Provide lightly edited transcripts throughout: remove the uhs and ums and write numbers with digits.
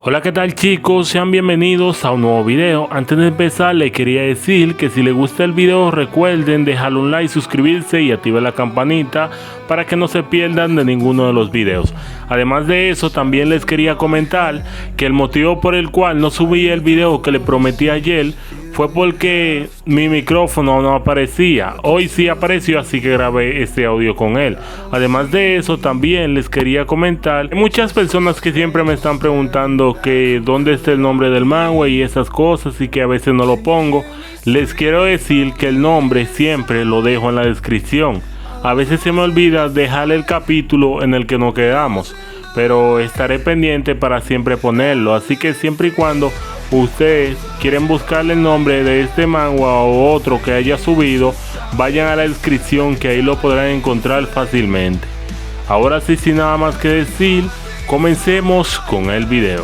Hola, ¿qué tal chicos? Sean bienvenidos a un nuevo video. Antes de empezar les quería decir que si les gusta el video recuerden dejarle un like, suscribirse y activar la campanita para que no se pierdan de ninguno de los videos. Además de eso también les quería comentar que el motivo por el cual no subí el video que les prometí ayer fue porque mi micrófono no aparecía. Hoy sí apareció, así que grabé este audio con él. Además de eso también les quería comentar, hay muchas personas que siempre me están preguntando que dónde está el nombre del manga y esas cosas, y que a veces no lo pongo. Les quiero decir que el nombre siempre lo dejo en la descripción. A veces se me olvida dejarle el capítulo en el que nos quedamos, pero estaré pendiente para siempre ponerlo. Así que siempre y cuando ustedes quieren buscarle el nombre de este manga o otro que haya subido, vayan a la descripción, que ahí lo podrán encontrar fácilmente. Ahora sí, sin nada más que decir, comencemos con el video.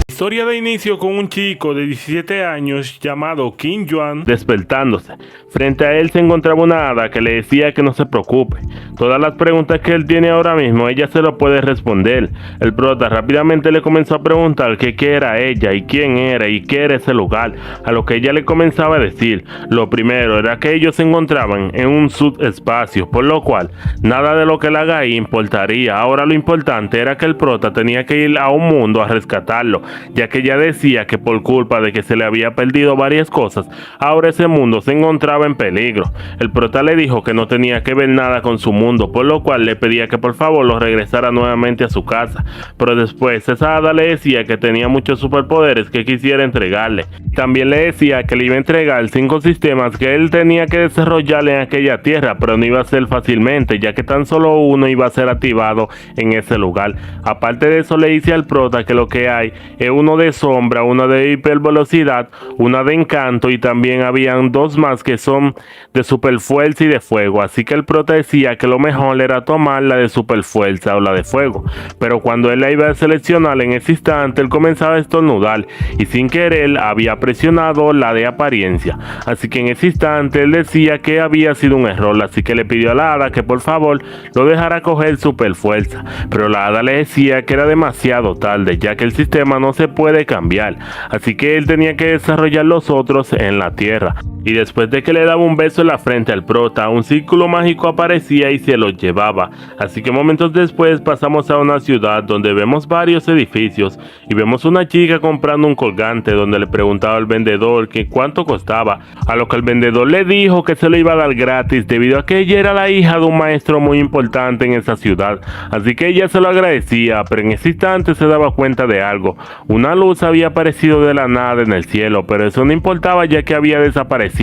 Historia de inicio con un chico de 17 años llamado Kim Yuan despertándose. Frente a él se encontraba una hada que le decía que no se preocupe. Todas las preguntas que él tiene ahora mismo ella se lo puede responder. El prota rápidamente le comenzó a preguntar qué era ella y quién era y qué era ese lugar, a lo que ella le comenzaba a decir. Lo primero era que ellos se encontraban en un subespacio, por lo cual nada de lo que él haga ahí importaría. Ahora lo importante era que el prota tenía que ir a un mundo a rescatarlo, ya que ella decía que por culpa de que se le había perdido varias cosas, ahora ese mundo se encontraba en peligro. El prota le dijo que no tenía que ver nada con su mundo, por lo cual le pedía que por favor lo regresara nuevamente a su casa. Pero después esa hada le decía que tenía muchos superpoderes que quisiera entregarle. También le decía que le iba a entregar 5 sistemas que él tenía que desarrollar en aquella tierra, pero no iba a ser fácilmente, ya que tan solo uno iba a ser activado en ese lugar. Aparte de eso le dice al prota que lo que hay es uno de sombra, uno de hipervelocidad, una de encanto, y también habían 2 más que son de super fuerza y de fuego. Así que el prota decía que lo mejor era tomar la de super fuerza o la de fuego, pero cuando él la iba a seleccionar en ese instante él comenzaba a estornudar y sin querer había presionado la de apariencia. Así que en ese instante él decía que había sido un error, así que le pidió a la hada que por favor lo dejara coger super fuerza, pero la hada le decía que era demasiado tarde, ya que el sistema no se puede cambiar, así que él tenía que desarrollar los otros en la tierra. Y después de que le daba un beso en la frente al prota, un círculo mágico aparecía y se lo llevaba. Así que momentos después pasamos a una ciudad donde vemos varios edificios y vemos una chica comprando un colgante, donde le preguntaba al vendedor que cuánto costaba, a lo que el vendedor le dijo que se lo iba a dar gratis debido a que ella era la hija de un maestro muy importante en esa ciudad. Así que ella se lo agradecía, pero en ese instante se daba cuenta de algo. Una luz había aparecido de la nada en el cielo, pero eso no importaba ya que había desaparecido.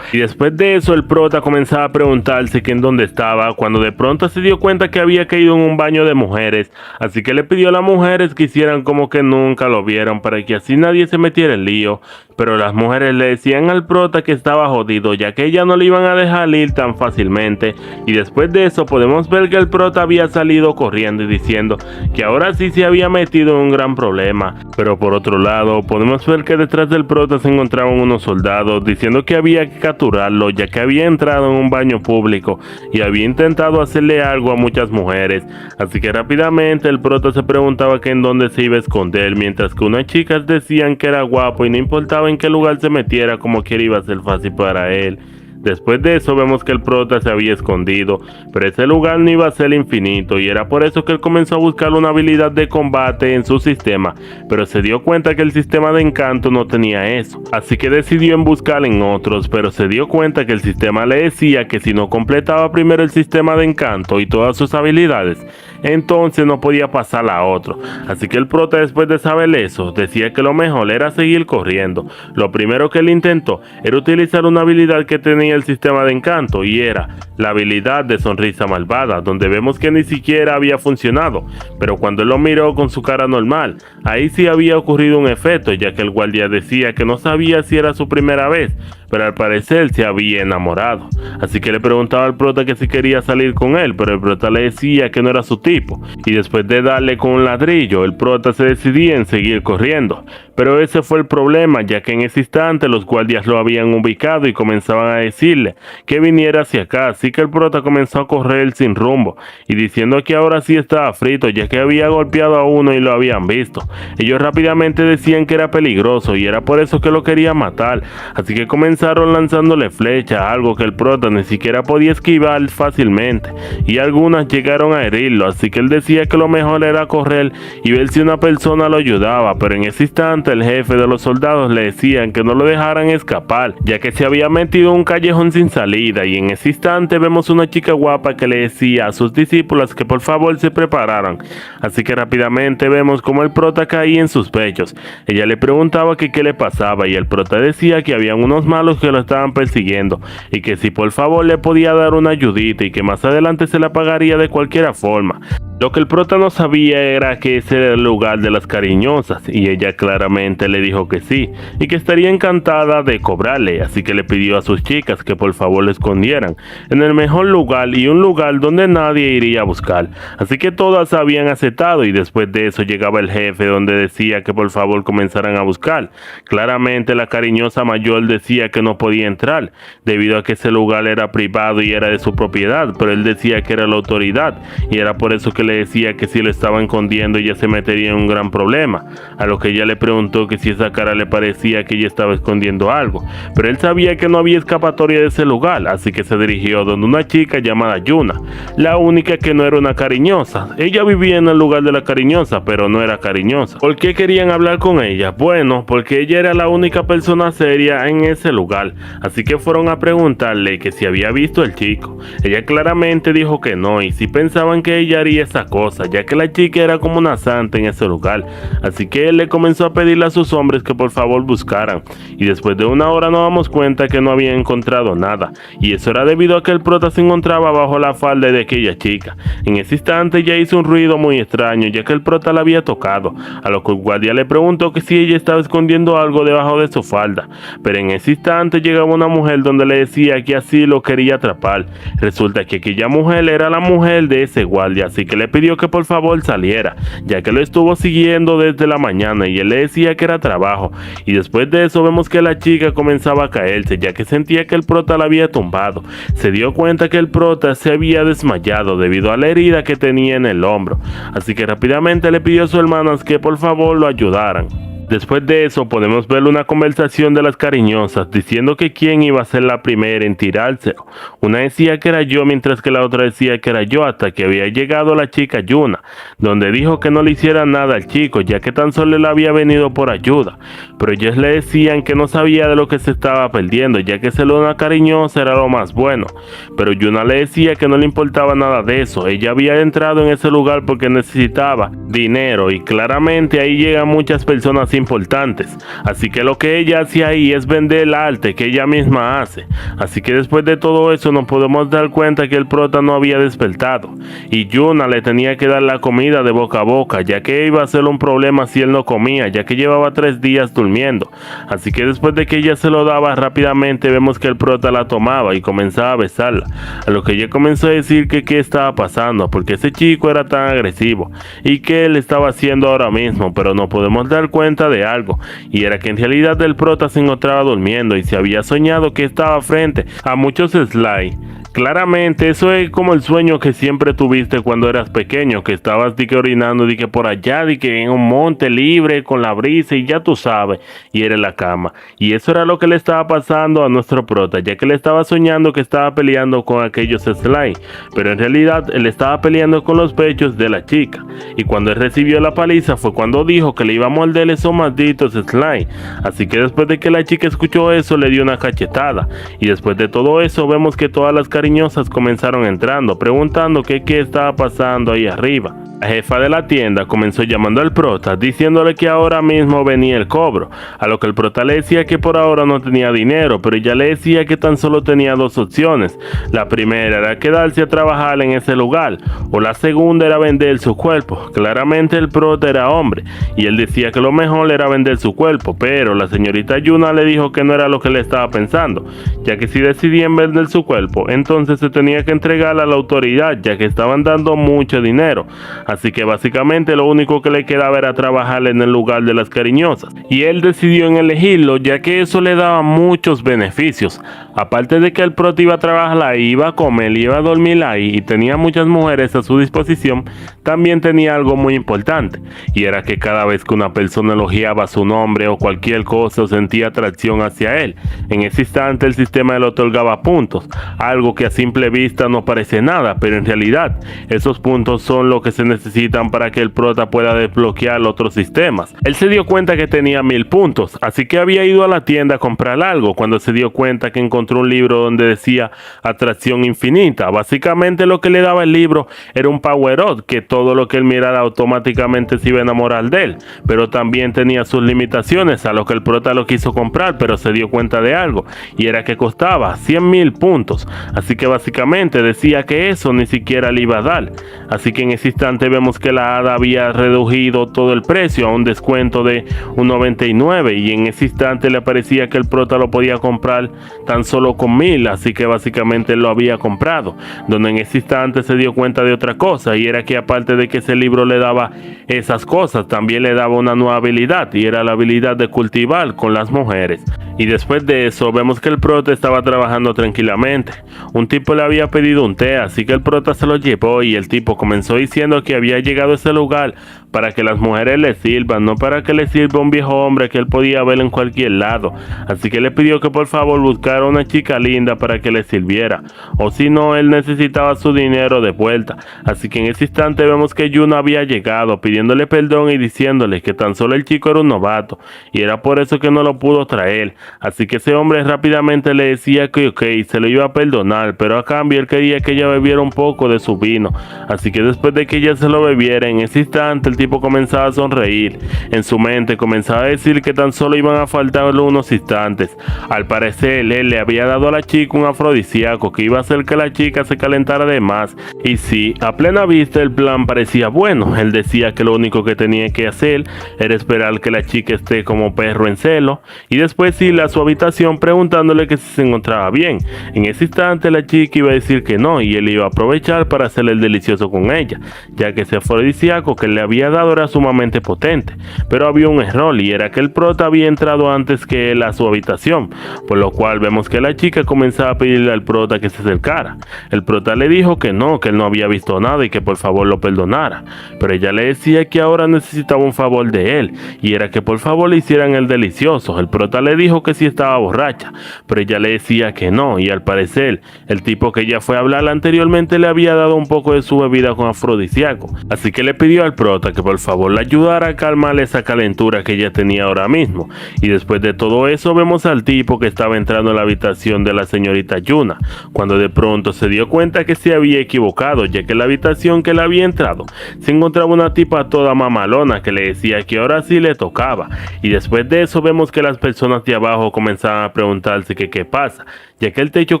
Y después de eso el prota comenzaba a preguntarse que en dónde estaba, cuando de pronto se dio cuenta que había caído en un baño de mujeres. Así que le pidió a las mujeres que hicieran como que nunca lo vieron, para que así nadie se metiera en lío. Pero las mujeres le decían al prota que estaba jodido, ya que ellas no le iban a dejar ir tan fácilmente. Y después de eso podemos ver que el prota había salido corriendo y diciendo que ahora sí se había metido en un gran problema. Pero por otro lado podemos ver que detrás del prota se encontraban unos soldados diciendo que había que capturarlo, ya que había entrado en un baño público y había intentado hacerle algo a muchas mujeres. Así que rápidamente el prota se preguntaba que en dónde se iba a esconder, mientras que unas chicas decían que era guapo y no importaba en qué lugar se metiera, como quiera iba a ser fácil para él. Después de eso vemos que el prota se había escondido, pero ese lugar no iba a ser infinito y era por eso que él comenzó a buscar una habilidad de combate en su sistema, pero se dio cuenta que el sistema de encanto no tenía eso, así que decidió en buscar en otros, pero se dio cuenta que el sistema le decía que si no completaba primero el sistema de encanto y todas sus habilidades, entonces no podía pasar a otro. Así que el prota, después de saber eso, decía que lo mejor era seguir corriendo. Lo primero que él intentó era utilizar una habilidad que tenía tenía el sistema de encanto y era la habilidad de sonrisa malvada, donde vemos que ni siquiera había funcionado, pero cuando él lo miró con su cara normal, ahí sí había ocurrido un efecto, ya que el guardia decía que no sabía si era su primera vez, pero al parecer se había enamorado. Así que le preguntaba al prota que si quería salir con él, pero el prota le decía que no era su tipo, y después de darle con un ladrillo, el prota se decidía en seguir corriendo. Pero ese fue el problema, ya que en ese instante los guardias lo habían ubicado y comenzaban a decirle que viniera hacia acá, así que el prota comenzó a correr sin rumbo, y diciendo que ahora sí estaba frito, ya que había golpeado a uno y lo habían visto. Ellos rápidamente decían que era peligroso y era por eso que lo querían matar, así que comenzaron lanzándole flechas, algo que el prota ni siquiera podía esquivar fácilmente, y algunas llegaron a herirlo, así que él decía que lo mejor era correr y ver si una persona lo ayudaba, pero en ese instante el jefe de los soldados le decían que no lo dejaran escapar, ya que se había metido en un callejón sin salida, y en ese instante vemos una chica guapa que le decía a sus discípulos que por favor se prepararan, así que rápidamente vemos como el prota caía en sus pechos. Ella le preguntaba que qué le pasaba y el prota decía que habían unos malos que lo estaban persiguiendo y que si por favor le podía dar una ayudita y que más adelante se la pagaría de cualquier forma. Lo que el prota no sabía era que ese era el lugar de las cariñosas, y ella claramente le dijo que sí, y que estaría encantada de cobrarle, así que le pidió a sus chicas que por favor lo escondieran en el mejor lugar y un lugar donde nadie iría a buscar. Así que todas habían aceptado, y después de eso llegaba el jefe donde decía que por favor comenzaran a buscar. Claramente la cariñosa mayor decía que no podía entrar, debido a que ese lugar era privado y era de su propiedad, pero él decía que era la autoridad, y era por eso que le decía que si lo estaba escondiendo ella se metería en un gran problema, a lo que ella le preguntó que si esa cara le parecía que ella estaba escondiendo algo, pero él sabía que no había escapatoria de ese lugar, así que se dirigió donde una chica llamada Yuna, la única que no era una cariñosa. Ella vivía en el lugar de la cariñosa, pero no era cariñosa. ¿Por qué querían hablar con ella? Bueno, porque ella era la única persona seria en ese lugar, así que fueron a preguntarle que si había visto al chico. Ella claramente dijo que no, y si pensaban que ella haría esa cosa, ya que la chica era como una santa en ese lugar, así que él le comenzó a pedirle a sus hombres que por favor buscaran, y después de una hora nos damos cuenta que no había encontrado nada, y eso era debido a que el prota se encontraba bajo la falda de aquella chica. En ese instante ella hizo un ruido muy extraño, ya que el prota la había tocado, a lo que el guardia le preguntó que si ella estaba escondiendo algo debajo de su falda, pero en ese instante llegaba una mujer donde le decía que así lo quería atrapar. Resulta que aquella mujer era la mujer de ese guardia, así que le pidió que por favor saliera, ya que lo estuvo siguiendo desde la mañana y él le decía que era trabajo, y después de eso vemos que la chica comenzaba a caerse, ya que sentía que el prota la había tumbado. Se dio cuenta que el prota se había desmayado debido a la herida que tenía en el hombro, así que rápidamente le pidió a sus hermanas que por favor lo ayudaran. Después de eso podemos ver una conversación de las cariñosas diciendo que quién iba a ser la primera en tirárselo. Una decía que era yo, mientras que la otra decía que era yo, hasta que había llegado la chica Yuna, donde dijo que no le hiciera nada al chico, ya que tan solo le había venido por ayuda. Pero ellos le decían que no sabía de lo que se estaba perdiendo, ya que ser una cariñosa era lo más bueno. Pero Yuna le decía que no le importaba nada de eso, ella había entrado en ese lugar porque necesitaba dinero, y claramente ahí llegan muchas personas importantes, así que lo que ella hace ahí es vender el arte que ella misma hace. Así que después de todo eso nos podemos dar cuenta que el prota no había despertado, y Yuna le tenía que dar la comida de boca a boca, ya que iba a ser un problema si él no comía, ya que llevaba 3 días durmiendo. Así que después de que ella se lo daba, rápidamente vemos que el prota la tomaba y comenzaba a besarla, a lo que ella comenzó a decir que qué estaba pasando, porque ese chico era tan agresivo y qué él estaba haciendo ahora mismo. Pero nos podemos dar cuenta de algo, y era que en realidad el prota se encontraba durmiendo y se había soñado que estaba frente a muchos Sly. Claramente eso es como el sueño que siempre tuviste cuando eras pequeño, que estabas orinando por allá, en un monte libre con la brisa, y ya tú sabes, y era la cama. Y eso era lo que le estaba pasando a nuestro prota, ya que le estaba soñando que estaba peleando con aquellos slime, pero en realidad él estaba peleando con los pechos de la chica. Y cuando él recibió la paliza fue cuando dijo que le iba a morder esos malditos slime. Así que después de que la chica escuchó eso, le dio una cachetada, y después de todo eso vemos que todas las cariñosas comenzaron entrando, preguntando qué estaba pasando ahí arriba. La jefa de la tienda comenzó llamando al prota diciéndole que ahora mismo venía el cobro, a lo que el prota le decía que por ahora no tenía dinero, pero ella le decía que tan solo tenía dos opciones. La primera era quedarse a trabajar en ese lugar, o la segunda era vender su cuerpo. Claramente el prota era hombre y él decía que lo mejor era vender su cuerpo, pero la señorita Yuna le dijo que no era lo que le estaba pensando, ya que si decidían vender su cuerpo, entonces se tenía que entregar a la autoridad, ya que estaban dando mucho dinero. Así que básicamente lo único que le quedaba era trabajar en el lugar de las cariñosas, y él decidió en elegirlo, ya que eso le daba muchos beneficios. Aparte de que el prota iba a trabajar ahí, iba a comer, iba a dormir ahí y tenía muchas mujeres a su disposición, también tenía algo muy importante, y era que cada vez que una persona elogiaba su nombre o cualquier cosa o sentía atracción hacia él, en ese instante el sistema le otorgaba puntos, algo que a simple vista no parece nada, pero en realidad esos puntos son lo que se necesitan para que el prota pueda desbloquear otros sistemas. Él se dio cuenta que tenía 1000 puntos, así que había ido a la tienda a comprar algo cuando se dio cuenta que encontró un libro donde decía atracción infinita. Básicamente lo que le daba el libro era un power up, que todo lo que él mirara automáticamente se iba a enamorar de él, pero también tenía sus limitaciones, a lo que el prota lo quiso comprar, pero se dio cuenta de algo, y era que costaba 100.000 puntos, así que básicamente decía que eso ni siquiera le iba a dar. Así que en ese instante vemos que la hada había reducido todo el precio a un descuento de un 99, y en ese instante le parecía que el prota lo podía comprar tan solo con 1000, así que básicamente lo había comprado, donde en ese instante se dio cuenta de otra cosa, y era que aparte de que ese libro le daba esas cosas, también le daba una nueva habilidad, y era la habilidad de cultivar con las mujeres. Y después de eso vemos que el prota estaba trabajando tranquilamente. Un tipo le había pedido un té, así que el prota se lo llevó, y el tipo comenzó diciendo que había llegado a ese lugar para que las mujeres le sirvan, no para que le sirva un viejo hombre que él podía ver en cualquier lado. Así que le pidió que por favor buscara una chica linda para que le sirviera, o si no, él necesitaba su dinero de vuelta. Así que en ese instante vemos que Yuna había llegado pidiéndole perdón y diciéndole que tan solo el chico era un novato y era por eso que no lo pudo traer. Así que ese hombre rápidamente le decía que ok, se lo iba a perdonar, pero a cambio él quería que ella bebiera un poco de su vino. Así que después de que ella se lo bebiera, en ese instante el tipo comenzaba a sonreír. En su mente comenzaba a decir que tan solo iban a faltarle unos instantes. Al parecer él le había dado a la chica un afrodisíaco que iba a hacer que la chica se calentara de más. Y sí, a plena vista el plan parecía bueno. Él decía que lo único que tenía que hacer era esperar que la chica esté como perro en celo y después irle a su habitación preguntándole que si se encontraba bien. En ese instante la chica iba a decir que no, y él iba a aprovechar para hacerle el delicioso con ella, ya que ese afrodisíaco que le había dado era sumamente potente. Pero había un error, y era que el prota había entrado antes que él a su habitación, por lo cual vemos que la chica comenzaba a pedirle al prota que se acercara. El prota le dijo que él no había visto nada y que por favor lo perdonara, pero ella le decía que ahora necesitaba un favor de él, y era que por favor le hicieran el delicioso. El prota le dijo que sí estaba borracha, pero ella le decía que no, y al parecer el tipo que ella fue a hablar anteriormente le había dado un poco de su bebida con afrodisíaco, así que le pidió al prota que por favor le ayudara a calmar esa calentura que ella tenía ahora mismo. Y después de todo eso vemos al tipo que estaba entrando a la habitación de la señorita Yuna, cuando de pronto se dio cuenta que se había equivocado, ya que en la habitación que él había entrado se encontraba una tipa toda mamalona que le decía que ahora sí le tocaba. Y después de eso vemos que las personas de abajo comenzaban a preguntarse que qué pasa, ya que el techo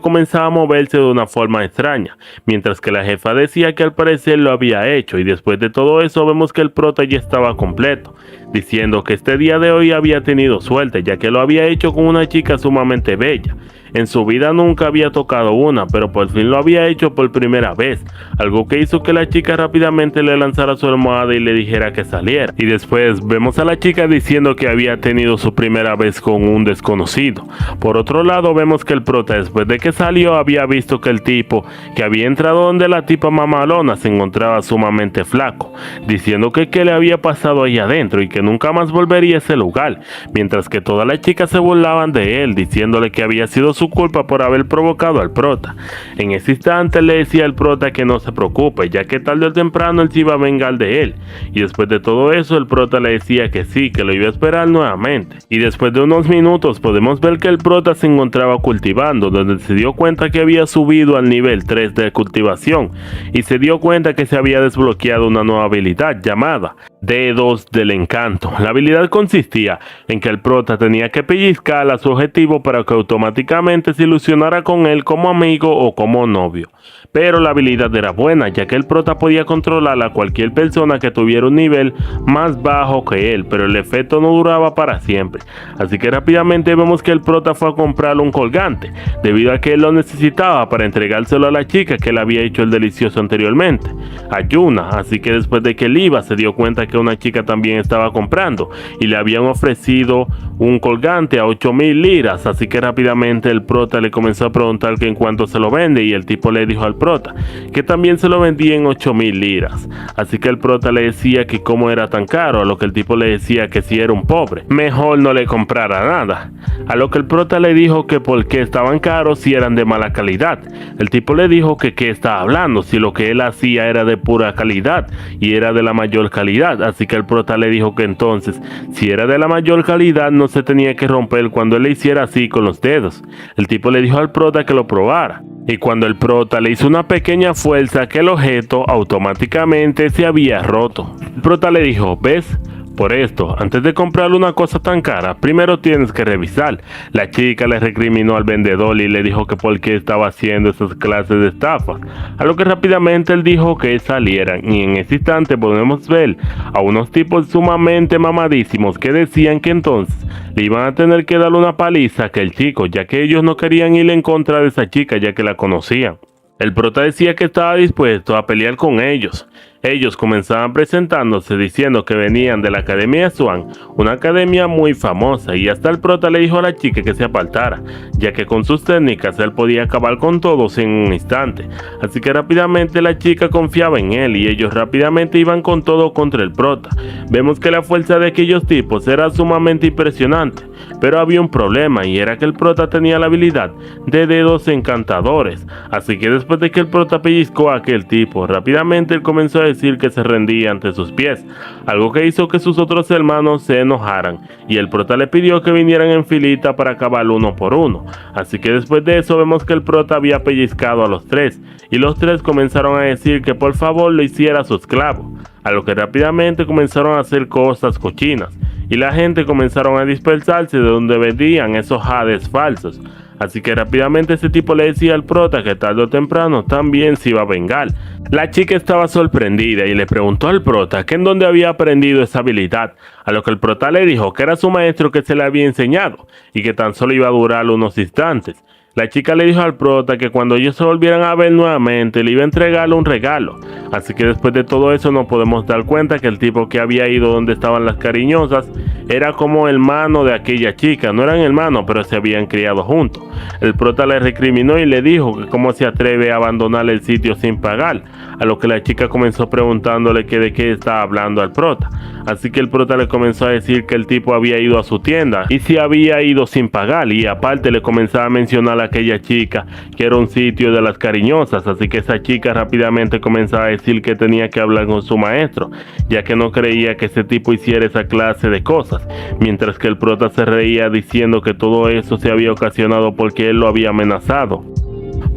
comenzaba a moverse de una forma extraña, mientras que la jefa decía que al parecer lo había hecho. Y después de todo eso vemos que el prota ya estaba completo, diciendo que este día de hoy había tenido suerte, ya que lo había hecho con una chica sumamente bella. En su vida nunca había tocado una, pero por fin lo había hecho por primera vez, algo que hizo que la chica rápidamente le lanzara su almohada y le dijera que saliera. Y después vemos a la chica diciendo que había tenido su primera vez con un desconocido. Por otro lado vemos que el prota, después de que salió, había visto que el tipo que había entrado donde la tipa mamalona se encontraba sumamente flaco, diciendo que qué le había pasado ahí adentro y que que nunca más volvería a ese lugar, mientras que todas las chicas se burlaban de él, diciéndole que había sido su culpa por haber provocado al prota. En ese instante le decía al prota que no se preocupe, ya que tarde o temprano él se iba a vengar de él, y después de todo eso el prota le decía que sí, que lo iba a esperar nuevamente. Y después de unos minutos podemos ver que el prota se encontraba cultivando, donde se dio cuenta que había subido al nivel 3 de cultivación, y se dio cuenta que se había desbloqueado una nueva habilidad llamada Dedos del Encanto. La habilidad consistía en que el prota tenía que pellizcar a su objetivo para que automáticamente se ilusionara con él como amigo o como novio. Pero la habilidad era buena, ya que el prota podía controlar a cualquier persona que tuviera un nivel más bajo que él, pero el efecto no duraba para siempre. Así que rápidamente vemos que el prota fue a comprarle un colgante, debido a que él lo necesitaba para entregárselo a la chica que le había hecho el delicioso anteriormente, a Yuna. Así que después de que él iba, se dio cuenta que una chica también estaba comprando y le habían ofrecido un colgante a 8,000 liras. Así que rápidamente el prota le comenzó a preguntar que en cuánto se lo vende, y el tipo le dijo al prota que también se lo vendía en 8,000 liras. Así que el prota le decía que cómo era tan caro, a lo que el tipo le decía que si era un pobre, mejor no le comprara nada. A lo que el prota le dijo que por qué estaban caros si eran de mala calidad. El tipo le dijo que qué estaba hablando, si lo que él hacía era de pura calidad y era de la mayor calidad. Así que el prota le dijo que entonces, si era de la mayor calidad, no se tenía que romper cuando él le hiciera así con los dedos. El tipo le dijo al prota que lo probara, y cuando el prota le hizo una pequeña fuerza, que el objeto automáticamente se había roto. El prota le dijo: ¿ves? Por esto, antes de comprarle una cosa tan cara, primero tienes que revisar. La chica le recriminó al vendedor y le dijo que por qué estaba haciendo esas clases de estafas, a lo que rápidamente él dijo que salieran, y en ese instante podemos ver a unos tipos sumamente mamadísimos que decían que entonces le iban a tener que darle una paliza a aquel chico, ya que ellos no querían ir en contra de esa chica, ya que la conocían. El prota decía que estaba dispuesto a pelear con ellos. Ellos comenzaban presentándose diciendo que venían de la Academia Swan, una academia muy famosa, y hasta el prota le dijo a la chica que se apartara, ya que con sus técnicas él podía acabar con todos en un instante. Así que rápidamente la chica confiaba en él y ellos rápidamente iban con todo contra el prota. Vemos que la fuerza de aquellos tipos era sumamente impresionante, pero había un problema, y era que el prota tenía la habilidad de dedos encantadores. Así que después de que el prota pellizcó a aquel tipo, rápidamente él comenzó a decir que se rendía ante sus pies, algo que hizo que sus otros hermanos se enojaran, y el prota le pidió que vinieran en filita para acabar uno por uno. Así que después de eso vemos que el prota había pellizcado a los tres, y los tres comenzaron a decir que por favor lo hiciera su esclavo, a lo que rápidamente comenzaron a hacer cosas cochinas, y la gente comenzaron a dispersarse de donde vendían esos jades falsos. Así que rápidamente ese tipo le decía al prota que tarde o temprano también se iba a vengar. La chica estaba sorprendida y le preguntó al prota que en dónde había aprendido esa habilidad, a lo que el prota le dijo que era su maestro que se le había enseñado y que tan solo iba a durar unos instantes. La chica le dijo al prota que cuando ellos se volvieran a ver nuevamente le iba a entregarle un regalo. Así que después de todo eso nos podemos dar cuenta que el tipo que había ido donde estaban las cariñosas era como hermano de aquella chica. No eran hermanos, pero se habían criado juntos. El prota le recriminó y le dijo que cómo se atreve a abandonar el sitio sin pagar, a lo que la chica comenzó preguntándole que de qué estaba hablando al prota. Así que el prota le comenzó a decir que el tipo había ido a su tienda y si había ido sin pagar, y aparte le comenzaba a mencionar a aquella chica que era un sitio de las cariñosas. Así que esa chica rápidamente comenzaba a decir que tenía que hablar con su maestro, ya que no creía que ese tipo hiciera esa clase de cosas, mientras que el prota se reía diciendo que todo eso se había ocasionado porque él lo había amenazado.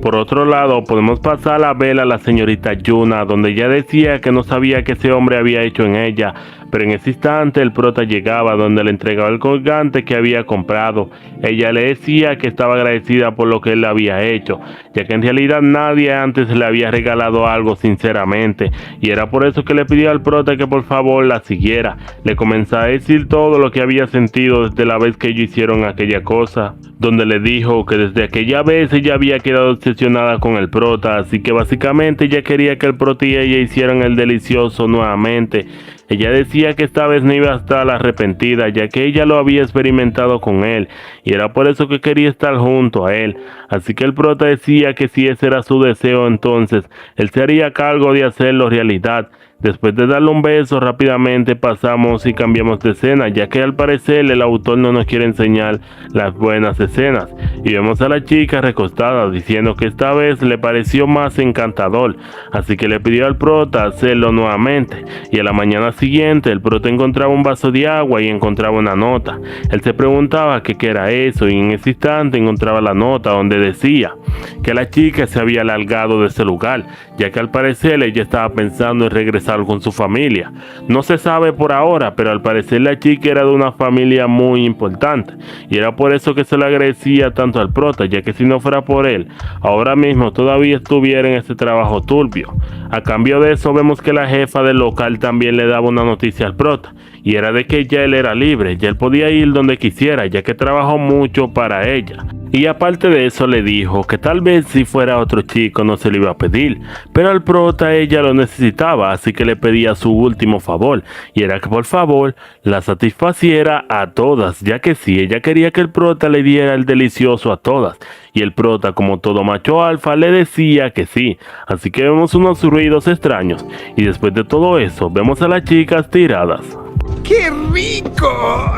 Por otro lado, podemos pasar a ver a la señorita Yuna, donde ella decía que no sabía qué ese hombre había hecho en ella, pero en ese instante el prota llegaba donde le entregaba el colgante que había comprado. Ella le decía que estaba agradecida por lo que él le había hecho, ya que en realidad nadie antes le había regalado algo sinceramente, y era por eso que le pidió al prota que por favor la siguiera. Le comenzó a decir todo lo que había sentido desde la vez que ellos hicieron aquella cosa, donde le dijo que desde aquella vez ella había quedado obsesionada con el prota, así que básicamente ella quería que el prota y ella hicieran el delicioso nuevamente. Ella decía que esta vez no iba a estar arrepentida, ya que ella lo había experimentado con él, y era por eso que quería estar junto a él. Así que el prota decía que si ese era su deseo, entonces él se haría cargo de hacerlo realidad, Después de darle un beso, rápidamente pasamos y cambiamos de escena, ya que al parecer el autor no nos quiere enseñar las buenas escenas. Y vemos a la chica recostada diciendo que esta vez le pareció más encantador, así que le pidió al prota hacerlo nuevamente. Y a la mañana siguiente el prota encontraba un vaso de agua y encontraba una nota. Él se preguntaba qué era eso y en ese instante encontraba la nota donde decía que la chica se había largado de ese lugar, ya que al parecer ella estaba pensando en regresar con su familia. No se sabe por ahora, pero al parecer la chica era de una familia muy importante y era por eso que se le agradecía tanto al prota, ya que si no fuera por él, ahora mismo todavía estuviera en ese trabajo turbio. A cambio de eso vemos que la jefa del local también le daba una noticia al prota, y era de que ya él era libre, ya él podía ir donde quisiera, ya que trabajó mucho para ella. Y aparte de eso le dijo que tal vez si fuera otro chico no se le iba a pedir, pero al prota ella lo necesitaba, así que le pedía su último favor, y era que por favor la satisfaciera a todas, ya que sí, ella quería que el prota le diera el delicioso a todas, y el prota, como todo macho alfa, le decía que sí. Así que vemos unos ruidos extraños, y después de todo eso vemos a las chicas tiradas. ¡Qué rico!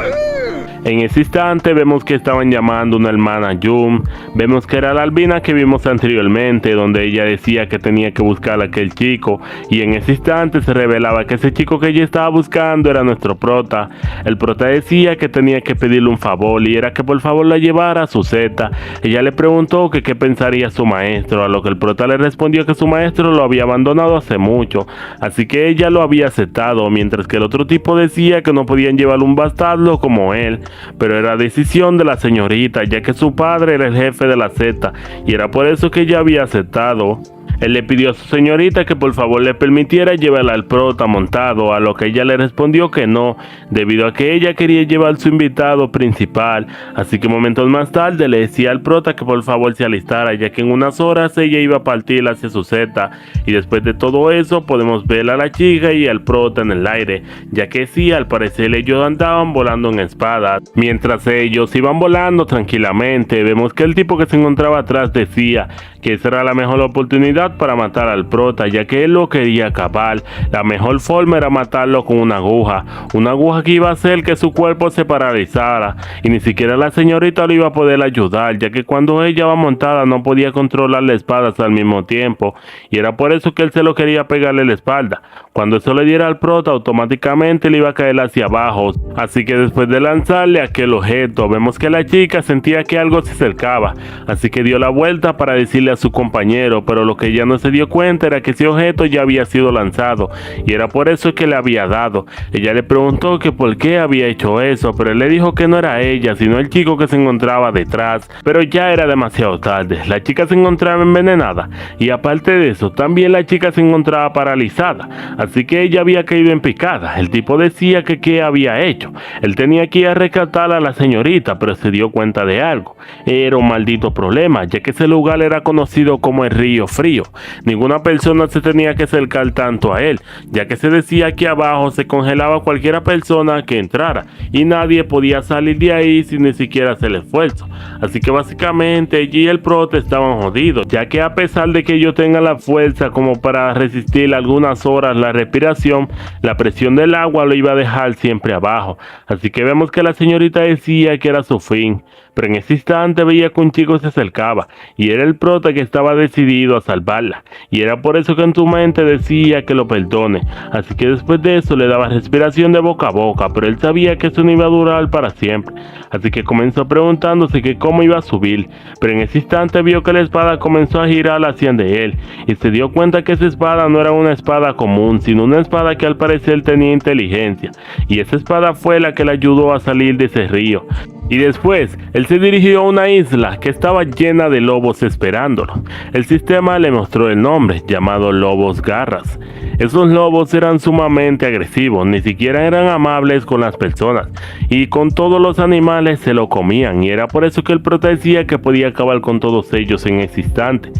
En ese instante vemos que estaban llamando a una hermana Jun. Vemos que era la albina que vimos anteriormente, donde ella decía que tenía que buscar a aquel chico, y en ese instante se revelaba que ese chico que ella estaba buscando era nuestro prota. El prota decía que tenía que pedirle un favor, y era que por favor la llevara a su zeta. Ella le preguntó que qué pensaría su maestro, a lo que el prota le respondió que su maestro lo había abandonado hace mucho, así que ella lo había aceptado, mientras que el otro tipo decía que no podían llevar un bastardo como él, pero era decisión de la señorita, ya que su padre era el jefe de la zeta, y era por eso que ella había aceptado. Él le pidió a su señorita que por favor le permitiera llevarla al prota montado, a lo que ella le respondió que no, debido a que ella quería llevar su invitado principal. Así que momentos más tarde le decía al prota que por favor se alistara, ya que en unas horas ella iba a partir hacia su zeta. Y después de todo eso podemos ver a la chica y al prota en el aire, ya que sí, al parecer ellos andaban volando en espadas. Mientras ellos iban volando tranquilamente, vemos que el tipo que se encontraba atrás decía que esa era la mejor oportunidad para matar al prota, ya que él lo quería acabar. La mejor forma era matarlo con una aguja que iba a hacer que su cuerpo se paralizara, y ni siquiera la señorita lo iba a poder ayudar, ya que cuando ella va montada no podía controlar las espadas al mismo tiempo, y era por eso que él se lo quería pegarle la espalda. Cuando eso le diera al prota, automáticamente le iba a caer hacia abajo, así que después de lanzarle aquel objeto, vemos que la chica sentía que algo se acercaba, así que dio la vuelta para decirle a su compañero, pero lo que ella no se dio cuenta era que ese objeto ya había sido lanzado, y era por eso que le había dado. Ella le preguntó que por qué había hecho eso, pero él le dijo que no era ella, sino el chico que se encontraba detrás, pero ya era demasiado tarde. La chica se encontraba envenenada, y aparte de eso, también la chica se encontraba paralizada, así que ella había caído en picada. El tipo decía que qué había hecho. Él tenía que ir a rescatar a la señorita, pero se dio cuenta de algo. Era un maldito problema, ya que ese lugar era conocido como el Río Frío. Ninguna persona se tenía que acercar tanto a él, ya que se decía que abajo se congelaba cualquiera persona que entrara, y nadie podía salir de ahí sin ni siquiera hacer el esfuerzo. Así que básicamente ella y el prota estaban jodidos, ya que a pesar de que ellos tengan la fuerza como para resistir algunas horas la respiración, la presión del agua lo iba a dejar siempre abajo. Así que vemos que la señorita decía que era su fin, pero en ese instante veía que un chico se acercaba, y era el prota que estaba decidido a salvarla, y era por eso que en su mente decía que lo perdone. Así que después de eso le daba respiración de boca a boca, pero él sabía que eso no iba a durar para siempre, así que comenzó preguntándose que cómo iba a subir, pero en ese instante vio que la espada comenzó a girar hacia de él, y se dio cuenta que esa espada no era una espada común, sino una espada que al parecer tenía inteligencia, y esa espada fue la que le ayudó a salir de ese río. Y después, él se dirigió a una isla que estaba llena de lobos esperándolo. El sistema le mostró el nombre, llamado Lobos Garras. Esos lobos eran sumamente agresivos, ni siquiera eran amables con las personas, y con todos los animales se lo comían, y era por eso que el prota decía que podía acabar con todos ellos en ese instante.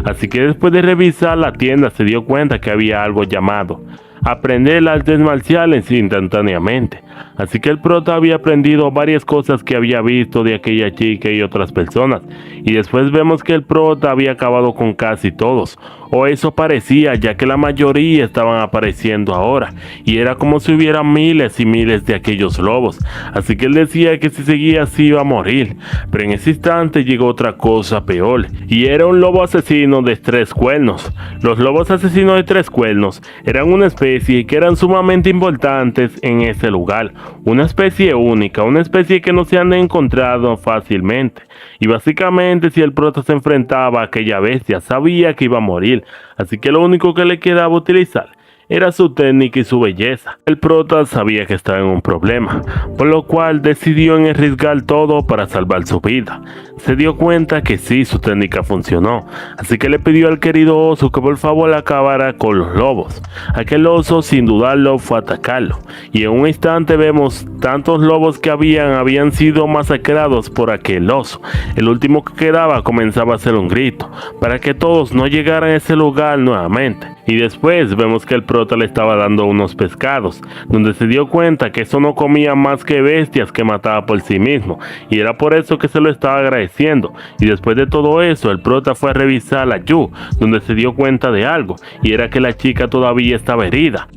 Así que después de revisar la tienda se dio cuenta que había algo llamado aprender las artes marciales instantáneamente. Así que el prota había aprendido varias cosas que había visto de aquella chica y otras personas. Y después vemos que el prota había acabado con casi todos. O eso parecía, ya que la mayoría estaban apareciendo ahora. Y era como si hubiera miles y miles de aquellos lobos. Así que él decía que si seguía así iba a morir. Pero en ese instante llegó otra cosa peor. Y era un lobo asesino de 3 cuernos. Los lobos asesinos de 3 cuernos eran una especie que eran sumamente importantes en ese lugar. Una especie única, una especie que no se han encontrado fácilmente. Y básicamente si el prota se enfrentaba a aquella bestia, sabía que iba a morir. Así que lo único que le quedaba utilizar era su técnica y su belleza. El prota sabía que estaba en un problema, por lo cual decidió arriesgar todo para salvar su vida. Se dio cuenta que sí, su técnica funcionó, así que le pidió al querido oso que por favor acabara con los lobos. Aquel oso sin dudarlo fue a atacarlo, y en un instante vemos tantos lobos que habían sido masacrados por aquel oso. El último que quedaba comenzaba a hacer un grito, para que todos no llegaran a ese lugar nuevamente. Y después vemos que el prota le estaba dando unos pescados, donde se dio cuenta que eso no comía más que bestias que mataba por sí mismo, y era por eso que se lo estaba agradeciendo. Y después de todo eso, el prota fue a revisar a Yu, donde se dio cuenta de algo, y era que la chica todavía estaba herida.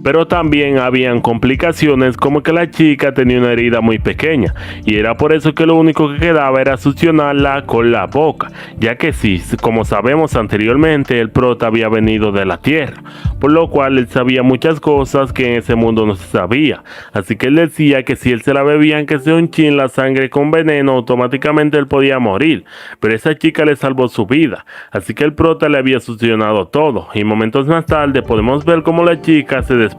Pero también habían complicaciones, como que la chica tenía una herida muy pequeña, y era por eso que lo único que quedaba era succionarla con la boca, ya que sí, como sabemos anteriormente, el prota había venido de la tierra, por lo cual él sabía muchas cosas que en ese mundo no se sabía. Así que él decía que si él se la bebía aunque sea un chin la sangre con veneno, automáticamente él podía morir, pero esa chica le salvó su vida. Así que el prota le había succionado todo, y momentos más tarde podemos ver cómo la chica se despertaba,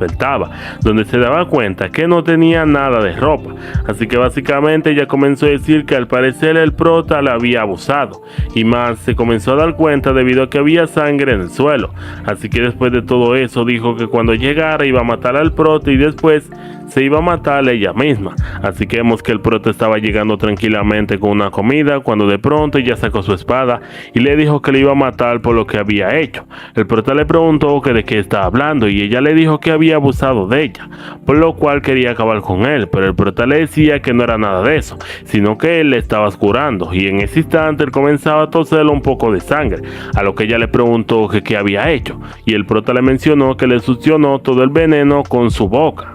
donde se daba cuenta que no tenía nada de ropa. Así que básicamente ella comenzó a decir que al parecer el prota la había abusado, y más se comenzó a dar cuenta debido a que había sangre en el suelo. Así que después de todo eso dijo que cuando llegara iba a matar al prota y después se iba a matar ella misma. Así que vemos que el prota estaba llegando tranquilamente con una comida, cuando de pronto ella sacó su espada y le dijo que le iba a matar por lo que había hecho. El prota le preguntó que de qué estaba hablando, y ella le dijo que había abusado de ella, por lo cual quería acabar con él. Pero el prota le decía que no era nada de eso, sino que él le estaba curando, y en ese instante él comenzaba a toserle un poco de sangre, a lo que ella le preguntó que qué había hecho, y el prota le mencionó que le succionó todo el veneno con su boca.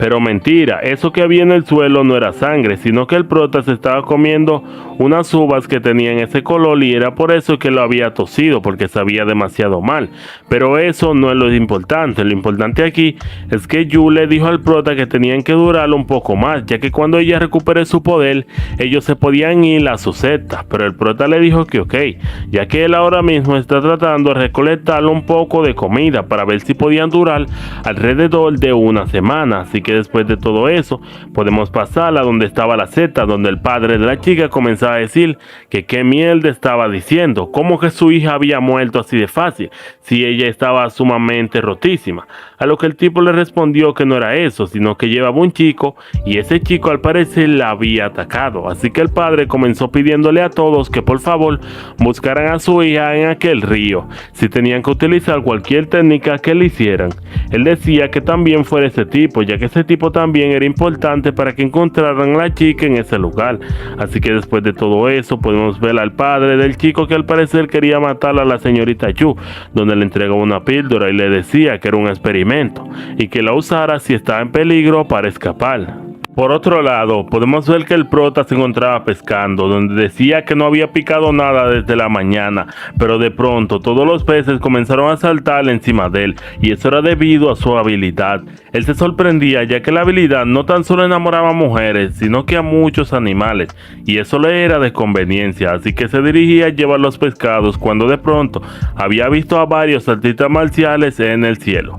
Pero mentira, eso que había en el suelo no era sangre, sino que el prota se estaba comiendo unas uvas que tenían ese color, y era por eso que lo había tosido, porque sabía demasiado mal. Pero eso no es lo importante aquí es que Yu le dijo al prota que tenían que durarlo un poco más, ya que cuando ella recupere su poder, ellos se podían ir a su secta. Pero el prota le dijo que ok, ya que él ahora mismo está tratando de recolectar un poco de comida para ver si podían durar alrededor de una semana. Así que después de todo eso podemos pasar a donde estaba la secta, donde el padre de la chica comenzaba a decir que qué mierda estaba diciendo, cómo que su hija había muerto así de fácil si ella estaba sumamente rotísima, a lo que el tipo le respondió que no era eso, sino que llevaba un chico, y ese chico al parecer la había atacado. Así que el padre comenzó pidiéndole a todos que por favor buscaran a su hija en aquel río, si tenían que utilizar cualquier técnica que le hicieran. Él decía que también fuera ese tipo, ya que ese tipo también era importante para que encontraran a la chica en ese lugar. Así que después de todo eso podemos ver al padre del chico que al parecer quería matar a la señorita Yu, donde le entregó una píldora y le decía que era un experimento y que la usara si estaba en peligro para escapar. Por otro lado, podemos ver que el prota se encontraba pescando, donde decía que no había picado nada desde la mañana, pero de pronto todos los peces comenzaron a saltar encima de él, y eso era debido a su habilidad. Él se sorprendía, ya que la habilidad no tan solo enamoraba a mujeres, sino que a muchos animales, y eso le era de conveniencia, así que se dirigía a llevar los pescados cuando de pronto había visto a varios artistas marciales en el cielo.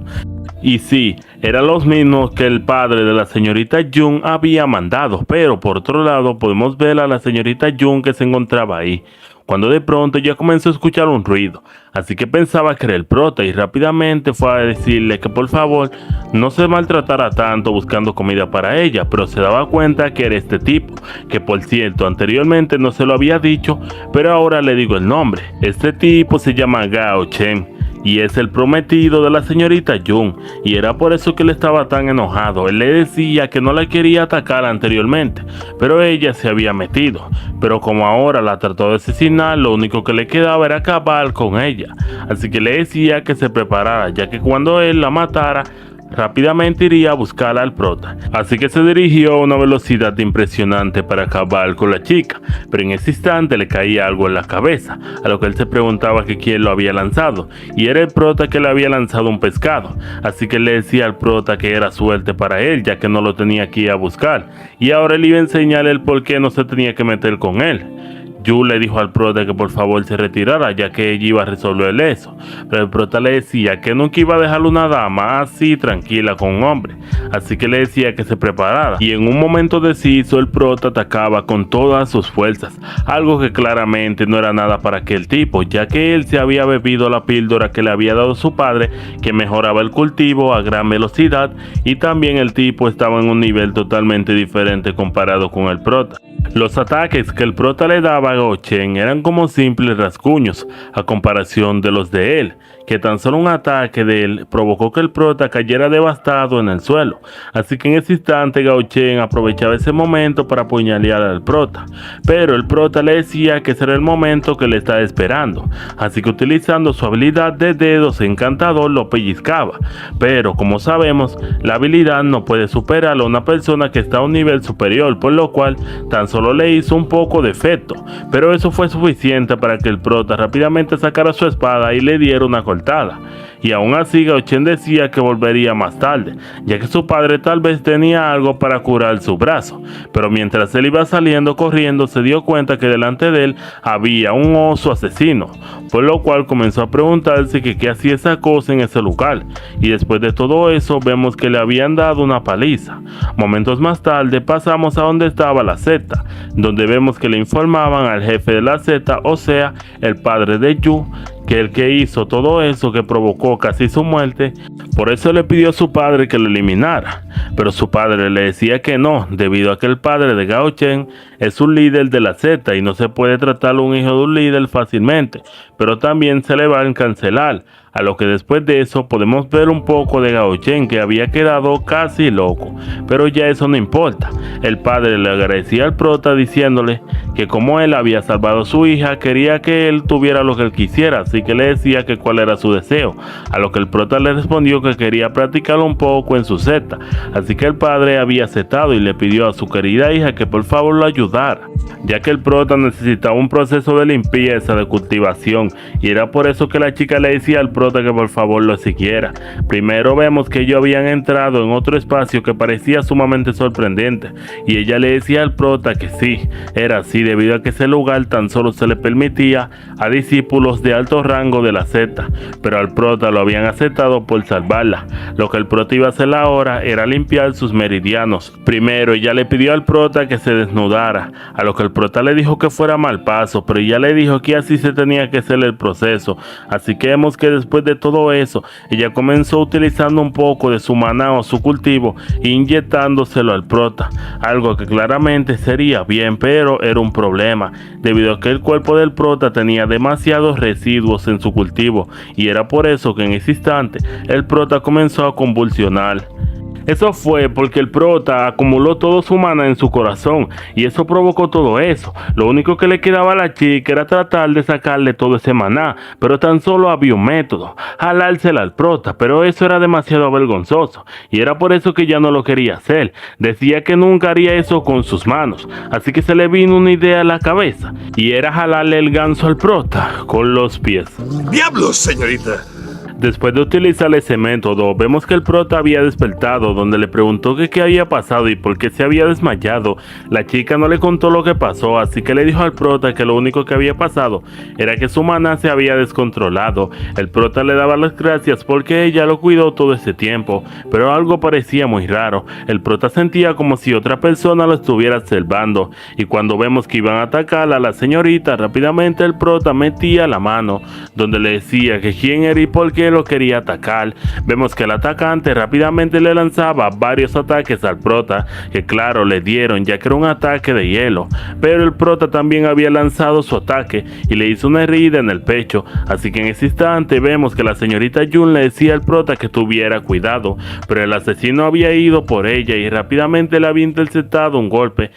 Y sí, eran los mismos que el padre de la señorita Jun había mandado, pero por otro lado podemos ver a la señorita Jun que se encontraba ahí, cuando de pronto ya comenzó a escuchar un ruido, así que pensaba que era el prota y rápidamente fue a decirle que por favor no se maltratara tanto buscando comida para ella, pero se daba cuenta que era este tipo, que por cierto anteriormente no se lo había dicho, pero ahora le digo el nombre. Este tipo se llama Gao Chen, y es el prometido de la señorita Jung, y era por eso que él estaba tan enojado. Él le decía que no la quería atacar anteriormente, pero ella se había metido, pero como ahora la trató de asesinar, lo único que le quedaba era acabar con ella, así que le decía que se preparara, ya que cuando él la matara, rápidamente iría a buscar al prota, así que se dirigió a una velocidad impresionante para acabar con la chica, pero en ese instante le caía algo en la cabeza, a lo que él se preguntaba que quién lo había lanzado, y era el prota que le había lanzado un pescado, así que le decía al prota que era suerte para él, ya que no lo tenía que ir a buscar, y ahora él iba a enseñarle el por qué no se tenía que meter con él. Yu le dijo al prota que por favor se retirara, ya que ella iba a resolver eso, pero el prota le decía que nunca iba a dejar una dama así tranquila con un hombre, así que le decía que se preparara, y en un momento deciso el prota atacaba con todas sus fuerzas, algo que claramente no era nada para aquel tipo, ya que él se había bebido la píldora que le había dado su padre, que mejoraba el cultivo a gran velocidad, y también el tipo estaba en un nivel totalmente diferente comparado con el prota. Los ataques que el prota le daba a Gao Chen eran como simples rasguños a comparación de los de él, que tan solo un ataque de él provocó que el prota cayera devastado en el suelo, así que en ese instante Gao Chen aprovechaba ese momento para apuñalear al prota, pero el prota le decía que ese era el momento que le estaba esperando, así que utilizando su habilidad de dedos encantador lo pellizcaba, pero como sabemos, la habilidad no puede superar a una persona que está a un nivel superior, por lo cual tan solo le hizo un poco de efecto, pero eso fue suficiente para que el prota rápidamente sacara su espada y le diera una cortada, y aún así Gao Chen decía que volvería más tarde, ya que su padre tal vez tenía algo para curar su brazo, pero mientras él iba saliendo corriendo se dio cuenta que delante de él había un oso asesino, por lo cual comenzó a preguntarse que qué hacía esa cosa en ese lugar, y después de todo eso vemos que le habían dado una paliza. Momentos más tarde pasamos a donde estaba la secta, donde vemos que le informaban al jefe de la secta, o sea, el padre de Yu, que el que hizo todo eso que provocó casi su muerte, por eso le pidió a su padre que lo eliminara, pero su padre le decía que no, debido a que el padre de Gao Chen es un líder de la secta y no se puede tratar a un hijo de un líder fácilmente, pero también se le va a encarcelar, a lo que después de eso podemos ver un poco de Gao Chen, que había quedado casi loco, pero ya eso no importa. El padre le agradecía al prota diciéndole que como él había salvado a su hija, quería que él tuviera lo que él quisiera, así que le decía que cuál era su deseo, a lo que el prota le respondió que quería practicarlo un poco en su secta, así que el padre había aceptado y le pidió a su querida hija que por favor lo ayudara, ya que el prota necesitaba un proceso de limpieza, de cultivación, y era por eso que la chica le decía al prota que por favor lo siguiera. Primero vemos que ellos habían entrado en otro espacio que parecía sumamente sorprendente, y ella le decía al prota que sí, era así debido a que ese lugar tan solo se le permitía a discípulos de alto rango de la secta, pero al prota lo habían aceptado por salvarla. Lo que el prota iba a hacer ahora era limpiar sus meridianos. Primero ella le pidió al prota que se desnudara, a lo que el prota le dijo que fuera mal paso, pero ella le dijo que así se tenía que hacer el proceso, así que vemos que después de todo eso, ella comenzó utilizando un poco de su maná o su cultivo e inyectándoselo al prota, algo que claramente sería bien, pero era un problema, debido a que el cuerpo del prota tenía demasiados residuos en su cultivo, y era por eso que en ese instante el prota comenzó a convulsionar. Eso fue porque el prota acumuló todo su mana en su corazón, y eso provocó todo eso. Lo único que le quedaba a la chica era tratar de sacarle todo ese maná, pero tan solo había un método: jalársela al prota, pero eso era demasiado vergonzoso, y era por eso que ya no lo quería hacer. Decía que nunca haría eso con sus manos, así que se le vino una idea a la cabeza, y era jalarle el ganso al prota con los pies. ¡Diablos, señorita! Después de utilizar ese método, vemos que el prota había despertado, donde le preguntó que qué había pasado y por qué se había desmayado. La chica no le contó lo que pasó, así que le dijo al prota que lo único que había pasado era que su maná se había descontrolado. El prota le daba las gracias porque ella lo cuidó todo ese tiempo, pero algo parecía muy raro. El prota sentía como si otra persona lo estuviera observando, y cuando vemos que iban a atacar a la señorita, rápidamente el prota metía la mano, donde le decía que quién era y por qué lo quería atacar. Vemos que el atacante rápidamente le lanzaba varios ataques al prota, que claro le dieron ya que era un ataque de hielo, pero el prota también había lanzado su ataque y le hizo una herida en el pecho, así que en ese instante vemos que la señorita June le decía al prota que tuviera cuidado, pero el asesino había ido por ella y rápidamente le había interceptado un golpe,